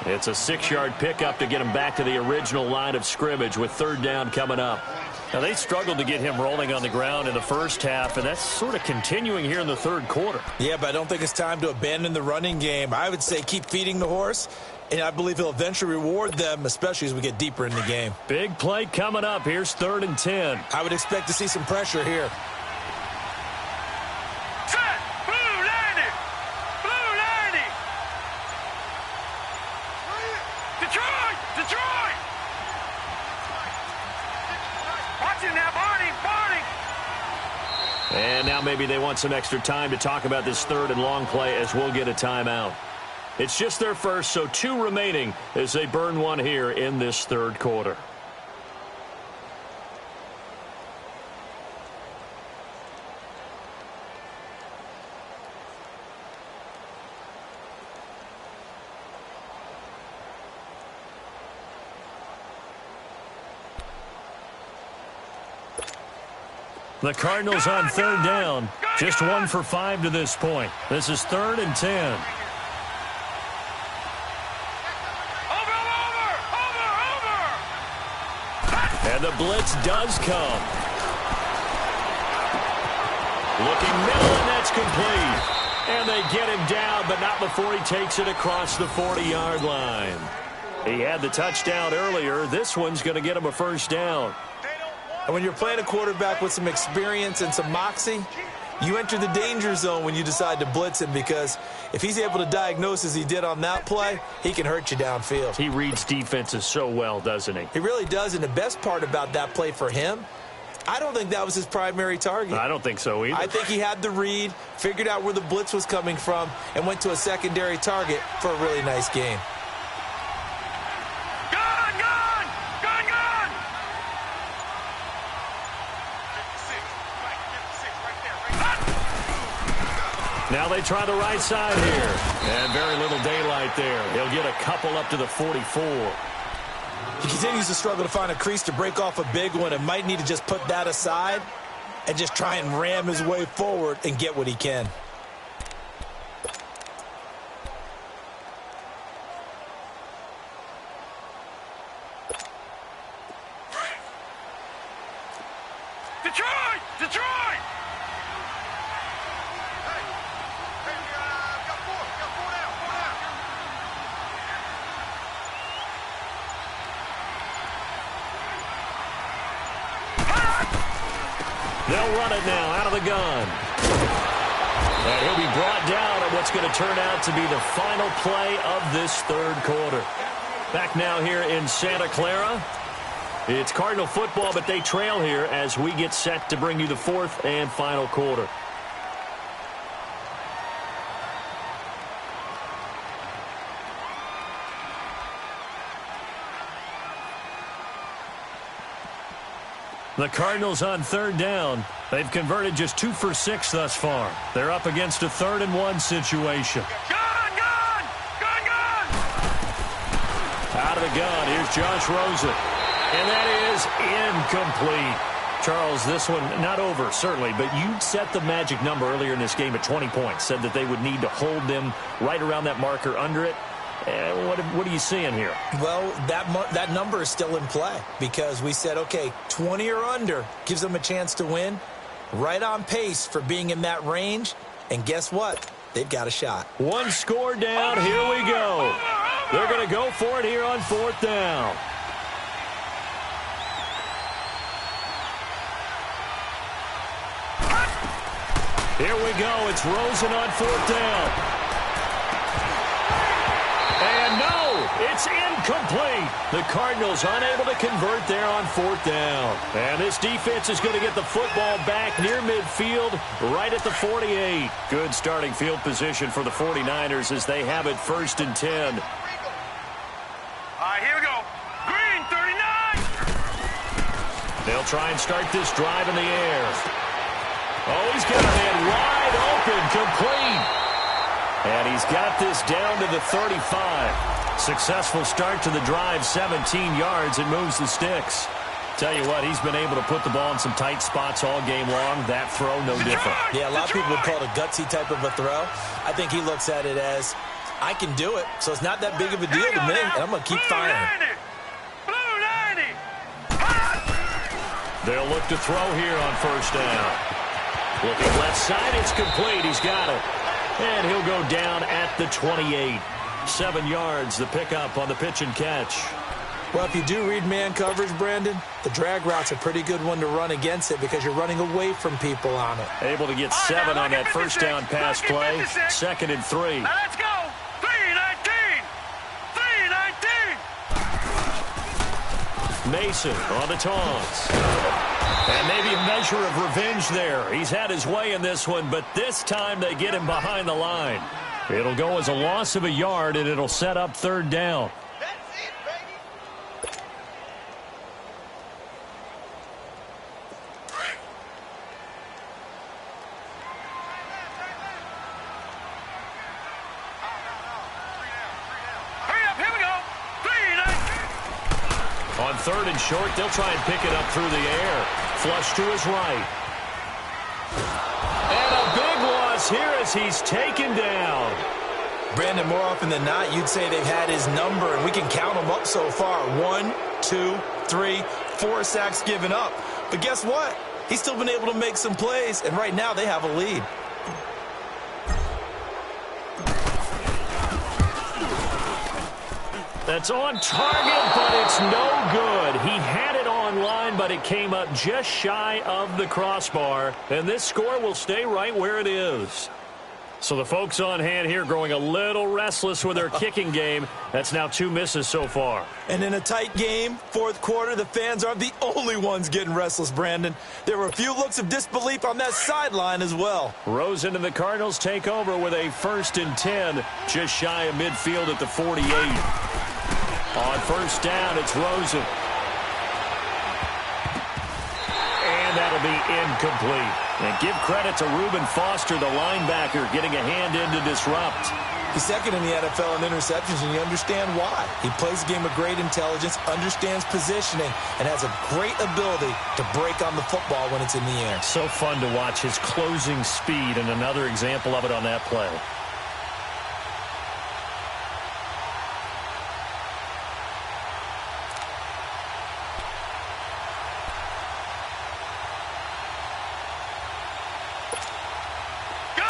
It's a 6-yard pickup to get him back to the original line of scrimmage with 3rd down coming up. Now, they struggled to get him rolling on the ground in the first half, and that's sort of continuing here in the 3rd quarter. Yeah, but I don't think it's time to abandon the running game. I would say keep feeding the horse, and I believe he'll eventually reward them, especially as we get deeper in the game. Big play coming up. Here's 3rd and 10. I would expect to see some pressure here. And now maybe they want some extra time to talk about this 3rd and long play as we'll get a timeout. It's just their first, so 2 remaining as they burn one here in this 3rd quarter. The Cardinals on 3rd down. Just 1 for 5 to this point. This is 3rd and 10. And the blitz does come. Looking middle, and that's complete. And they get him down, but not before he takes it across the 40-yard line. He had the touchdown earlier. This one's going to get him a 1st down. And when you're playing a quarterback with some experience and some moxie, you enter the danger zone when you decide to blitz him, because if he's able to diagnose as he did on that play, he can hurt you downfield. He reads defenses so well, doesn't he? He really does, and the best part about that play for him, I don't think that was his primary target. I don't think so either. I think he had the read, figured out where the blitz was coming from, and went to a secondary target for a really nice game. Now they try the right side here. And very little daylight there. He'll get a couple up to the 44. He continues to struggle to find a crease to break off a big one, and might need to just put that aside and just try and ram his way forward and get what he can. Detroit! Detroit! They'll run it now out of the gun. And he'll be brought down at what's going to turn out to be the final play of this 3rd quarter. Back now here in Santa Clara. It's Cardinal football, but they trail here as we get set to bring you the 4th and final quarter. The Cardinals on 3rd down. They've converted just 2 for 6 thus far. They're up against a 3rd and 1 situation. Gun! Out of the gun, here's Josh Rosen. And that is incomplete. Charles, this one not over, certainly, but you set the magic number earlier in this game at 20 points, said that they would need to hold them right around that marker under it. What are you seeing here? Well, that number is still in play because we said, okay, 20 or under gives them a chance to win. Right on pace for being in that range. And guess what? They've got a shot. One score down. Here we go. They're going to go for it here on 4th down. Here we go. It's Rosen on 4th down. And no, it's incomplete. The Cardinals unable to convert there on 4th down. And this defense is going to get the football back near midfield, right at the 48. Good starting field position for the 49ers as they have it 1st and 10. All right, here we go. Green, 39. They'll try and start this drive in the air. Oh, he's got a man wide open, complete. And he's got this down to the 35. Successful start to the drive, 17 yards, and moves the sticks. Tell you what, he's been able to put the ball in some tight spots all game long. That throw, no different. Yeah, a lot of people would call it a gutsy type of a throw. I think he looks at it as, I can do it, so it's not that big of a deal to me, and I'm going to keep firing. Blue 90. They'll look to throw here on 1st down. Looking left side, it's complete. He's got it. And he'll go down at the 28. 7 yards, the pickup on the pitch and catch. Well, if you do read man coverage, Brandon, the drag route's a pretty good one to run against it because you're running away from people on it. Able to get 7 on that 1st down pass play. 2nd and 3. Now let's go. 319. 319. Mason on the taunts. And maybe a measure of revenge there. He's had his way in this one, but this time they get him behind the line. It'll go as a loss of a yard, and it'll set up 3rd down. That's it, baby. Hurry up, here we go. 319. On 3rd and short, they'll try and pick it up through the air. Flush to his right. And a big loss here as he's taken down. Brandon, more often than not, you'd say they've had his number, and we can count them up so far. 1, 2, 3, 4 sacks given up. But guess what? He's still been able to make some plays, and right now they have a lead. That's on target, but it's no good. He had it on line, but it came up just shy of the crossbar. And this score will stay right where it is. So the folks on hand here growing a little restless with their kicking game. That's now 2 misses so far. And in a tight game, 4th quarter, the fans aren't the only ones getting restless, Brandon. There were a few looks of disbelief on that sideline as well. Rosen and the Cardinals take over with a 1st and 10, just shy of midfield at the 48. On 1st down, it's Rosen. And that'll be incomplete. And give credit to Reuben Foster, the linebacker, getting a hand in to disrupt. He's 2nd in the NFL in interceptions, and you understand why. He plays a game with great intelligence, understands positioning, and has a great ability to break on the football when it's in the air. So fun to watch his closing speed, and another example of it on that play.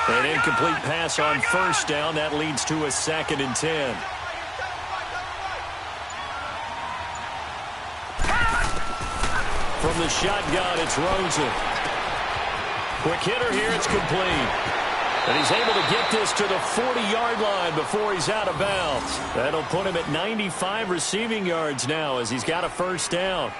An incomplete pass on 1st down. That leads to a 2nd and 10. From the shotgun, it's Rosen. Quick hitter here, it's complete. And he's able to get this to the 40-yard line before he's out of bounds. That'll put him at 95 receiving yards now as he's got a 1st down.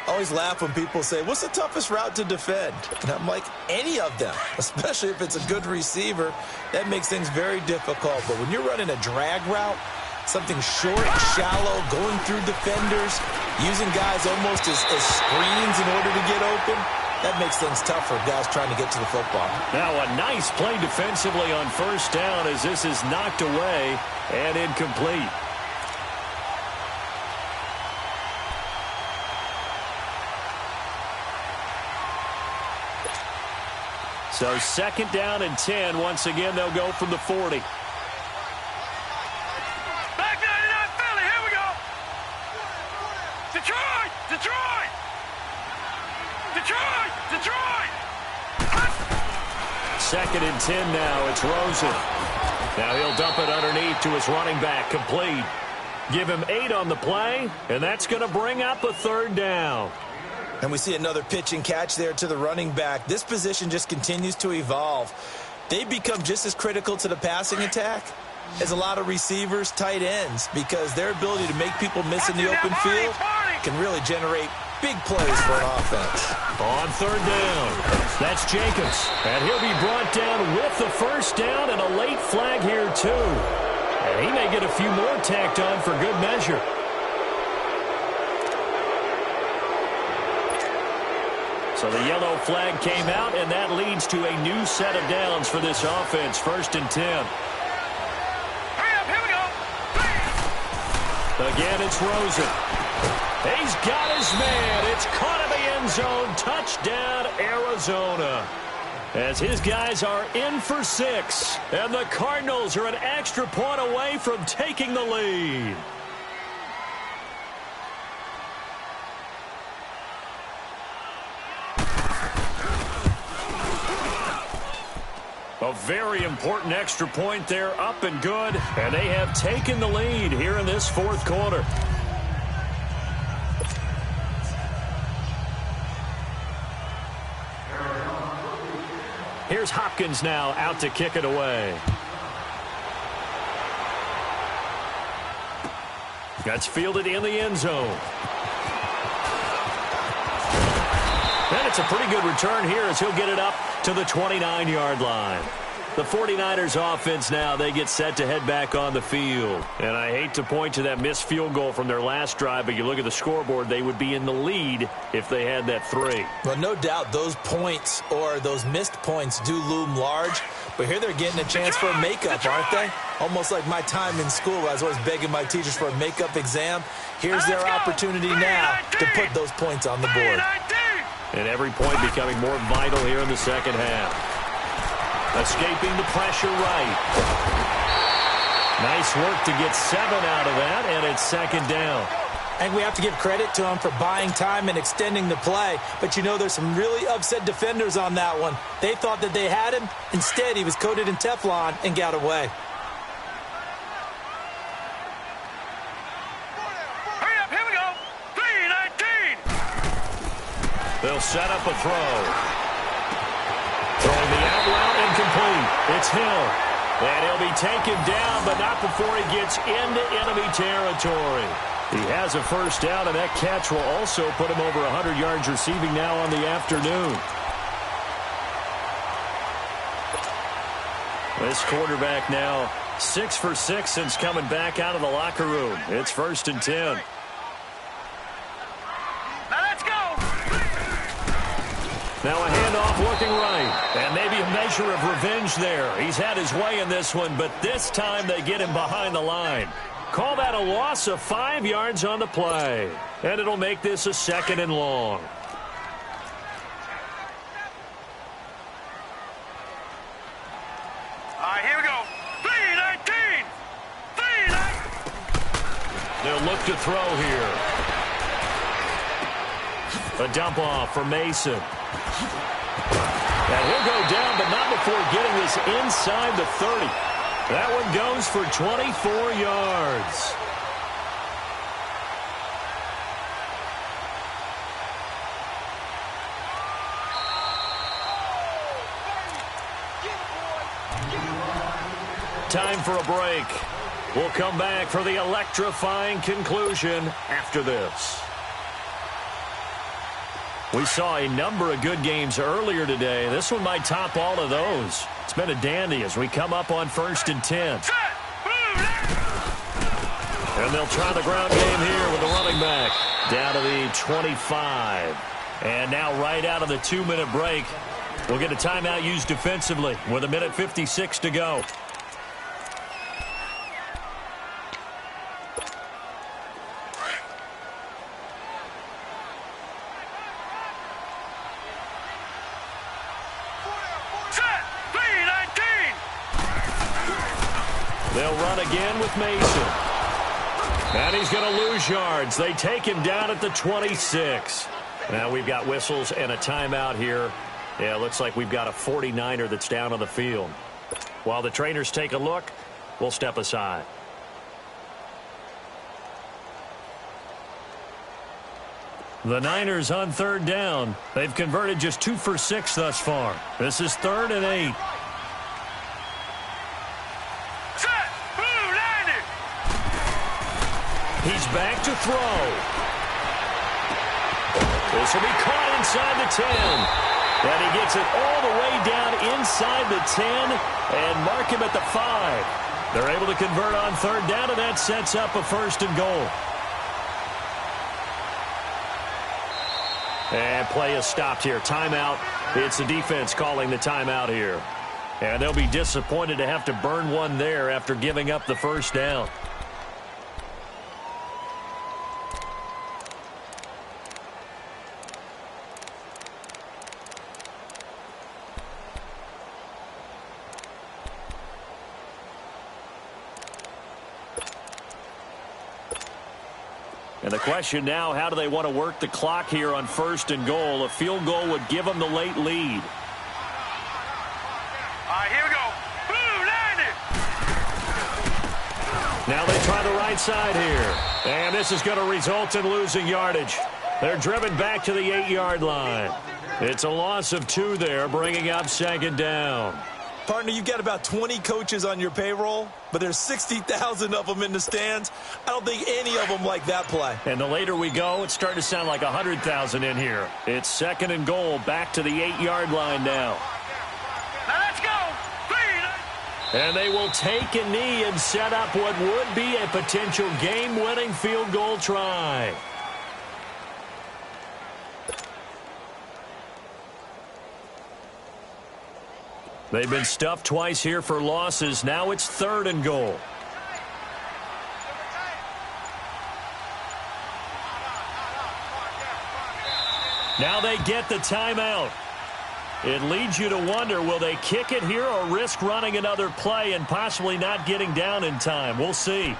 I always laugh when people say, what's the toughest route to defend? And I'm like, any of them, especially if it's a good receiver. That makes things very difficult. But when you're running a drag route, something short, shallow, going through defenders, using guys almost as screens in order to get open, that makes things tough for guys trying to get to the football. Now a nice play defensively on 1st down as this is knocked away and incomplete. So 2nd down and 10. Once again, they'll go from the 40. Back 99 Philly, here we go. Detroit, Detroit. Detroit, Detroit. 2nd and 10 now. It's Rosen. Now he'll dump it underneath to his running back. Complete. Give him 8 on the play, and that's going to bring up a 3rd down. And we see another pitch and catch there to the running back. This position just continues to evolve. They become just as critical to the passing attack as a lot of receivers, tight ends, because their ability to make people miss in the open field can really generate big plays for an offense. On 3rd down, that's Jacobs. And he'll be brought down with the 1st down and a late flag here, too. And he may get a few more tacked on for good measure. So the yellow flag came out, and that leads to a new set of downs for this offense. 1st and 10. Hurry up, here we go. Again, it's Rosen. He's got his man. It's caught in the end zone. Touchdown, Arizona. As his guys are in for 6. And the Cardinals are an extra point away from taking the lead. A very important extra point there, up and good. And they have taken the lead here in this 4th quarter. Here's Hopkins now out to kick it away. That's fielded in the end zone. And it's a pretty good return here as he'll get it up to the 29-yard line. The 49ers offense now, they get set to head back on the field. And I hate to point to that missed field goal from their last drive, but you look at the scoreboard, they would be in the lead if they had that 3. Well, no doubt those points or those missed points do loom large. But here they're getting a chance for a makeup, aren't they? Almost like my time in school where I was always begging my teachers for a makeup exam. Here's their opportunity now to put those points on the board. And every point becoming more vital here in the 2nd half. Escaping the pressure right. Nice work to get 7 out of that, and it's 2nd down. And we have to give credit to him for buying time and extending the play. But, you know, there's some really upset defenders on that one. They thought that they had him. Instead, he was coated in Teflon and got away. Hurry up, here we go. 3-19. They'll set up a throw. Throwing the out route, incomplete. It's Hill. And he'll be taken down, but not before he gets into enemy territory. He has a 1st down, and that catch will also put him over 100 yards receiving now on the afternoon. This quarterback now 6 for 6 since coming back out of the locker room. It's 1st and 10. Now a handoff looking right, and maybe a measure of revenge there. He's had his way in this one, but this time they get him behind the line. Call that a loss of 5 yards on the play, and it'll make this a 2nd and long. All right, here we go. 3-19. 3-19. They'll look to throw here. A dump off for Mason. And he'll go down, but not before getting this inside the 30. That one goes for 24 yards. Time for a break. We'll come back for the electrifying conclusion after this. We saw a number of good games earlier today. This one might top all of those. It's been a dandy as we come up on 1st and 10. And they'll try the ground game here with the running back down to the 25. And now right out of the 2-minute break, we'll get a timeout used defensively with 1:56 to go. They'll run again with Mason. And he's going to lose yards. They take him down at the 26. Now we've got whistles and a timeout here. Yeah, it looks like we've got a 49er that's down on the field. While the trainers take a look, we'll step aside. The Niners on third down. They've converted just 2 for 6 thus far. This is 3rd and 8. Set. Blue landed. He's back to throw. This will be caught inside the 10. And he gets it all the way down inside the 10 and mark him at the 5. They're able to convert on third down, and that sets up a 1st and goal. And play is stopped here. Timeout. It's the defense calling the timeout here. And they'll be disappointed to have to burn one there after giving up the 1st down. And the question now, how do they want to work the clock here on 1st and goal? A field goal would give them the late lead. All right, here we go. Blue landed. Now they try the right side here. And this is going to result in losing yardage. They're driven back to the 8-yard line. It's a loss of 2 there, bringing up 2nd down. Partner, you've got about 20 coaches on your payroll, but there's 60,000 of them in the stands. I don't think any of them like that play. And the later we go, it's starting to sound like 100,000 in here. It's 2nd and goal, back to the 8-yard line now. Now let's go. And they will take a knee and set up what would be a potential game-winning field goal try. They've been stuffed twice here for losses. Now it's 3rd and goal. Now they get the timeout. It leads you to wonder, will they kick it here or risk running another play and possibly not getting down in time? We'll see.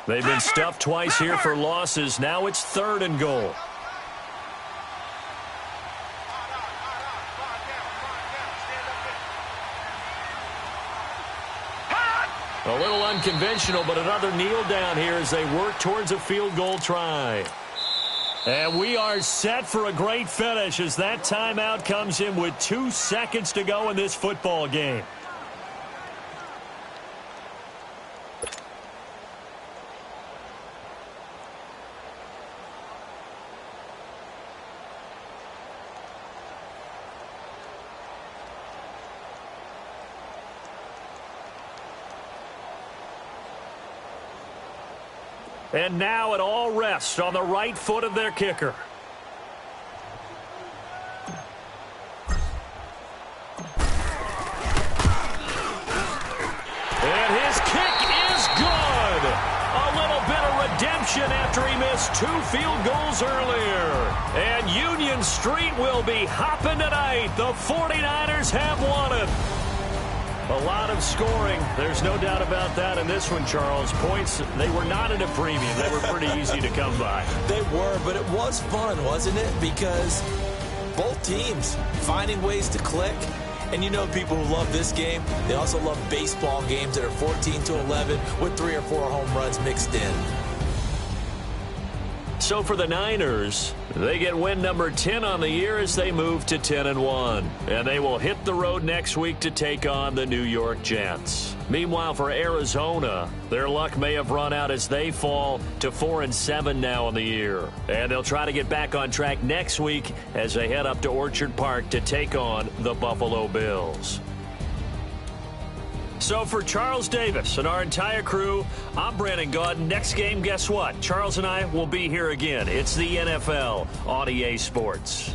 They've been stuffed twice here for losses. Now it's 3rd and goal. A little unconventional, but another kneel down here as they work towards a field goal try. And we are set for a great finish as that timeout comes in with 2 seconds to go in this football game. And now it all rests on the right foot of their kicker. And his kick is good. A little bit of redemption after he missed 2 field goals earlier. And Union Street will be hopping tonight. The 49ers have won it. A lot of scoring. There's no doubt about that in this one, Charles. Points, they were not at a premium. They were pretty easy to come by. They were, but it was fun, wasn't it? Because both teams finding ways to click. And you know people who love this game, they also love baseball games that are 14-11 with 3 or 4 home runs mixed in. So for the Niners, they get win number 10 on the year as they move to 10-1. And they will hit the road next week to take on the New York Jets. Meanwhile, for Arizona, their luck may have run out as they fall to 4-7 now in the year. And they'll try to get back on track next week as they head up to Orchard Park to take on the Buffalo Bills. So for Charles Davis and our entire crew, I'm Brandon Gaudin. Next game, guess what? Charles and I will be here again. It's the NFL on EA Sports.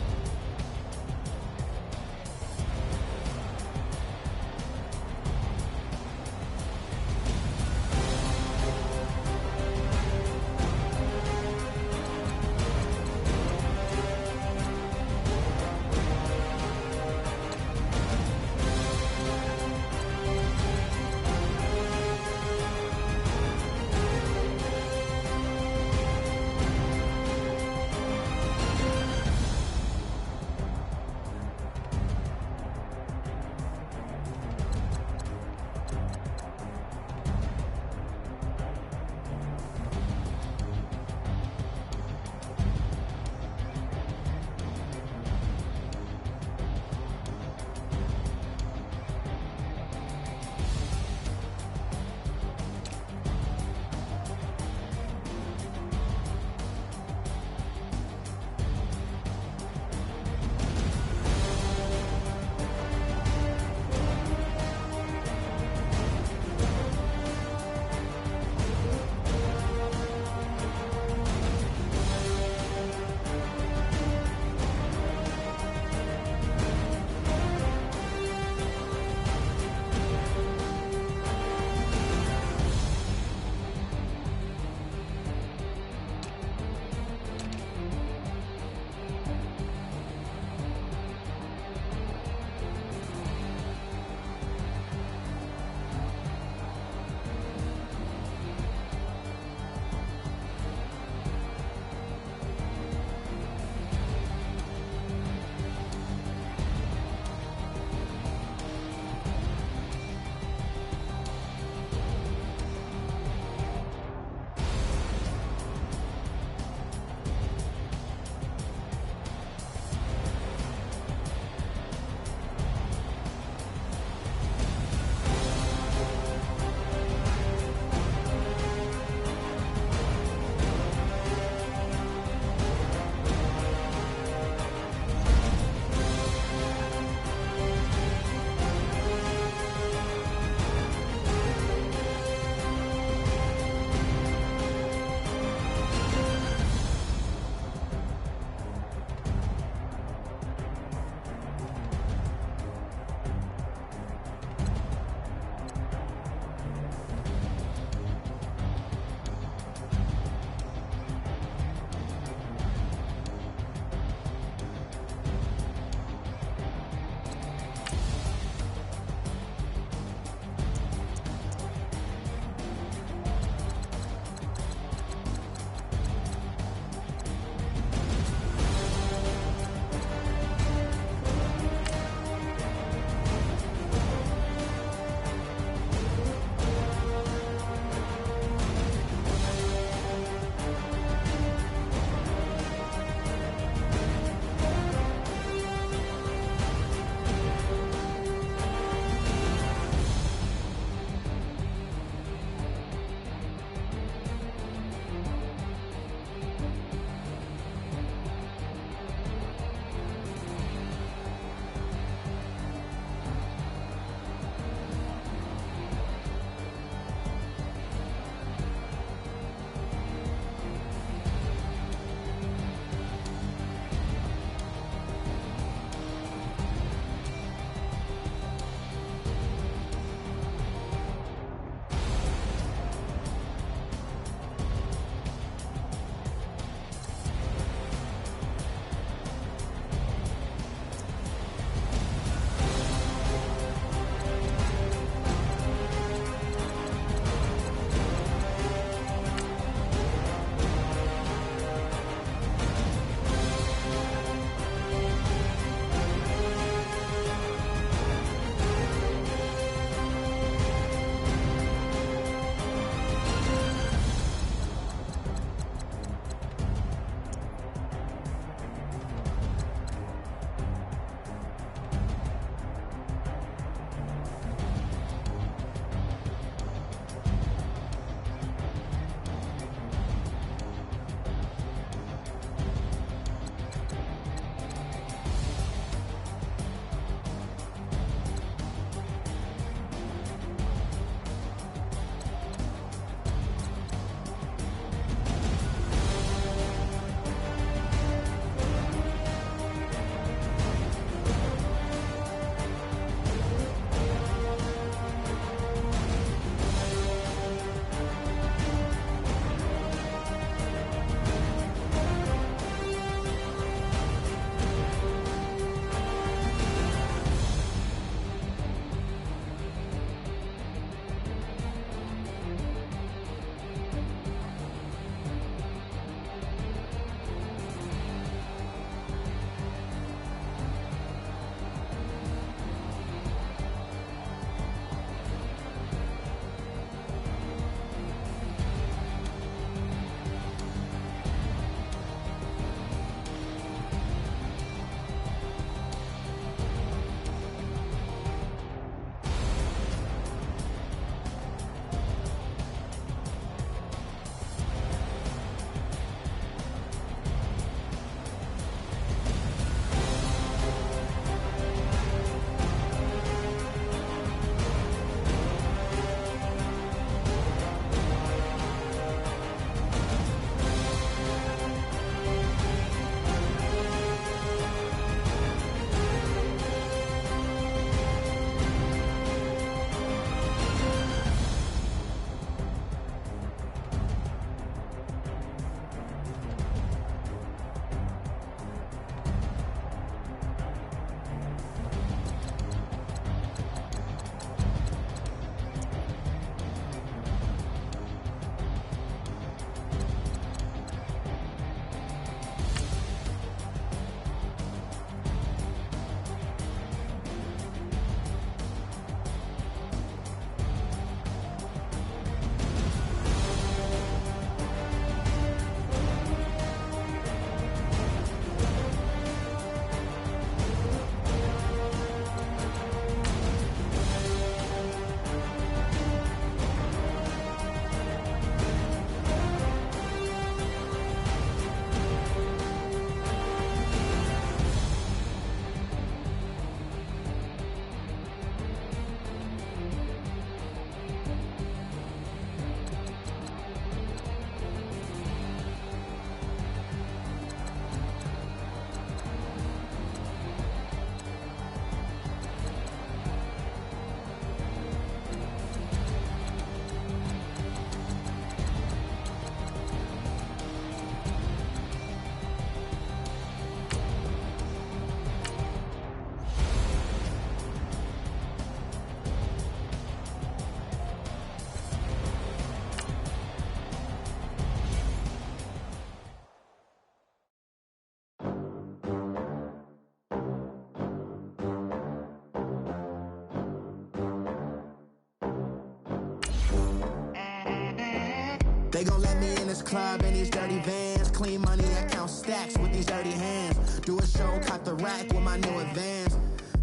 They gon' let me in this club in these dirty vans. Clean money, I count stacks with these dirty hands. Do a show, caught the rack with my new advance.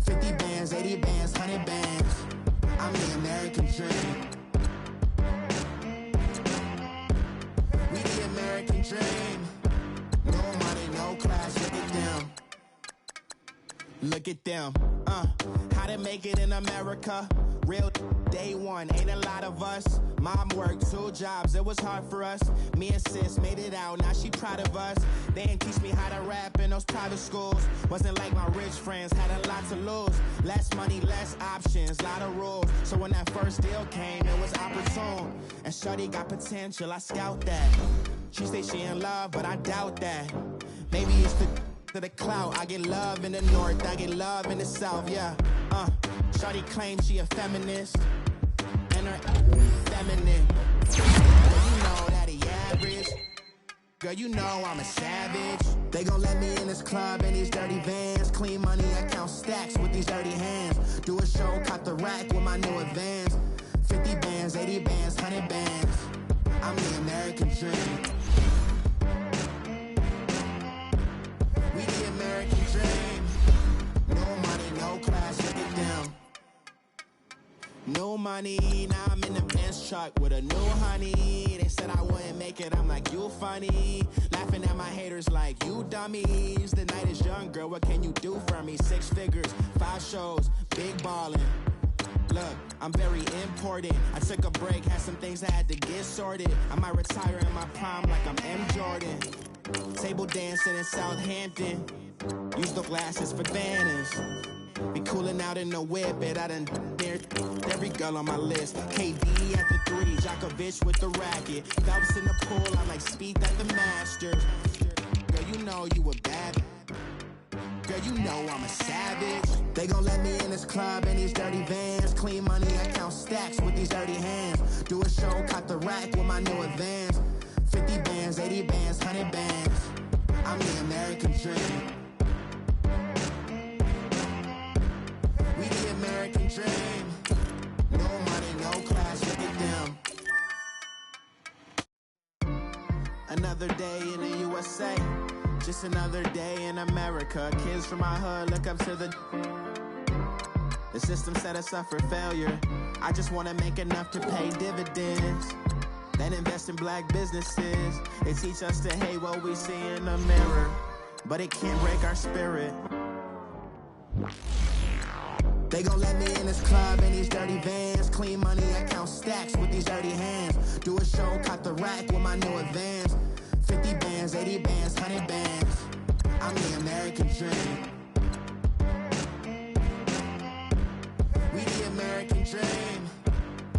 50 bands, 80 bands, 100 bands. I'm the American dream. We the American dream. No money, no class, look at them. Look at them, how to make it in America. Real day one, ain't a lot of us. Mom worked 2 jobs, it was hard for us. Me and sis made it out, now she proud of us. They ain't teach me how to rap in those private schools. Wasn't like my rich friends, had a lot to lose. Less money, less options, lot of rules. So when that first deal came, it was opportune. And shorty got potential, I scout that. She say she in love, but I doubt that. Maybe it's to the clout. I get love in the north, I get love in the south, yeah. Shawty claims she a feminist, and her feminine. Girl, you know that he average. Girl, you know I'm a savage. They gon' let me in this club in these dirty vans. Clean money, I count stacks with these dirty hands. Do a show, caught the rack with my new advance. 50 bands, 80 bands, 100 bands. I'm the American dream. We the American dream. No money, no class, look at them. No money, now I'm in the Benz truck with a new honey. They said I wouldn't make it, I'm like, you funny. Laughing at my haters like, you dummies. The night is young, girl, what can you do for me? 6 figures, 5 shows, big ballin'. Look, I'm very important. I took a break, had some things I had to get sorted. I might retire in my prime like I'm M. Jordan. Table dancing in Southampton. Use the glasses for banners. Be cooling out in the whip, but I done dared every girl on my list. KD at the 3, Djokovic with the racket. Phelps in the pool, I like speed at the Masters. Girl, you know you a bad. Girl, you know I'm a savage. They gon' let me in this club in these dirty vans. Clean money, I count stacks with these dirty hands. Do a show, caught the rack with my new advance. 50 bands, 80 bands, 100 bands. I'm the American dream. We the American dream. No money, no class, look at them. Another day in the USA. Just another day in America. Kids from my hood look up to the system set us up for failure. I just wanna make enough to pay dividends. Then invest in black businesses. They teach us to hate what we see in the mirror, but it can't break our spirit. They gon' let me in this club in these dirty vans. Clean money, I count stacks with these dirty hands. Do a show, caught the rack with my new advance. 50 bands, 80 bands, 100 bands. I'm the American dream. We the American dream.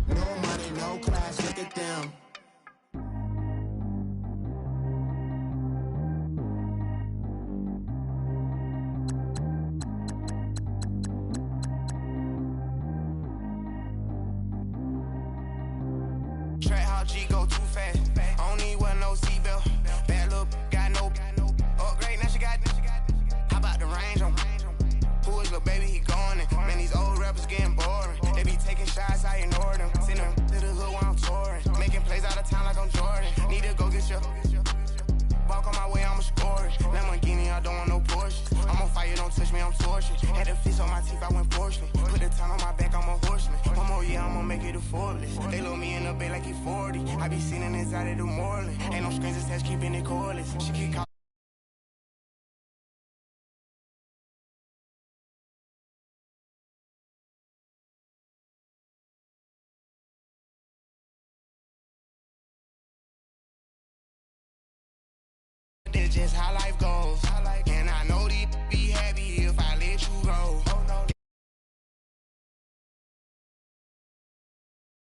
No money, no class, look at them. Track how G go too fast. I don't need one, no seatbelt. Bad little got no upgrade. Now she got. How about the range on? Who is little baby? He going in. Man, these old rappers getting boring. They be taking shots, I ignore them. Send them to the hood while I'm touring. Making plays out of town like I'm Jordan. Need to go get your. Walk on my way, I'ma score it. Lamborghini, I don't want no Porsche. I'm on fire, don't touch me, I'm tortured. Had the fish on my teeth, I went porcelain. Put the time on my back, I'm a horseman. One more year, I'ma make it affordless. They load me in the bay like he 40. I be sitting inside of the Moreland. Ain't no strings attached, keeping it cordless. She keep calling. This just how life goes.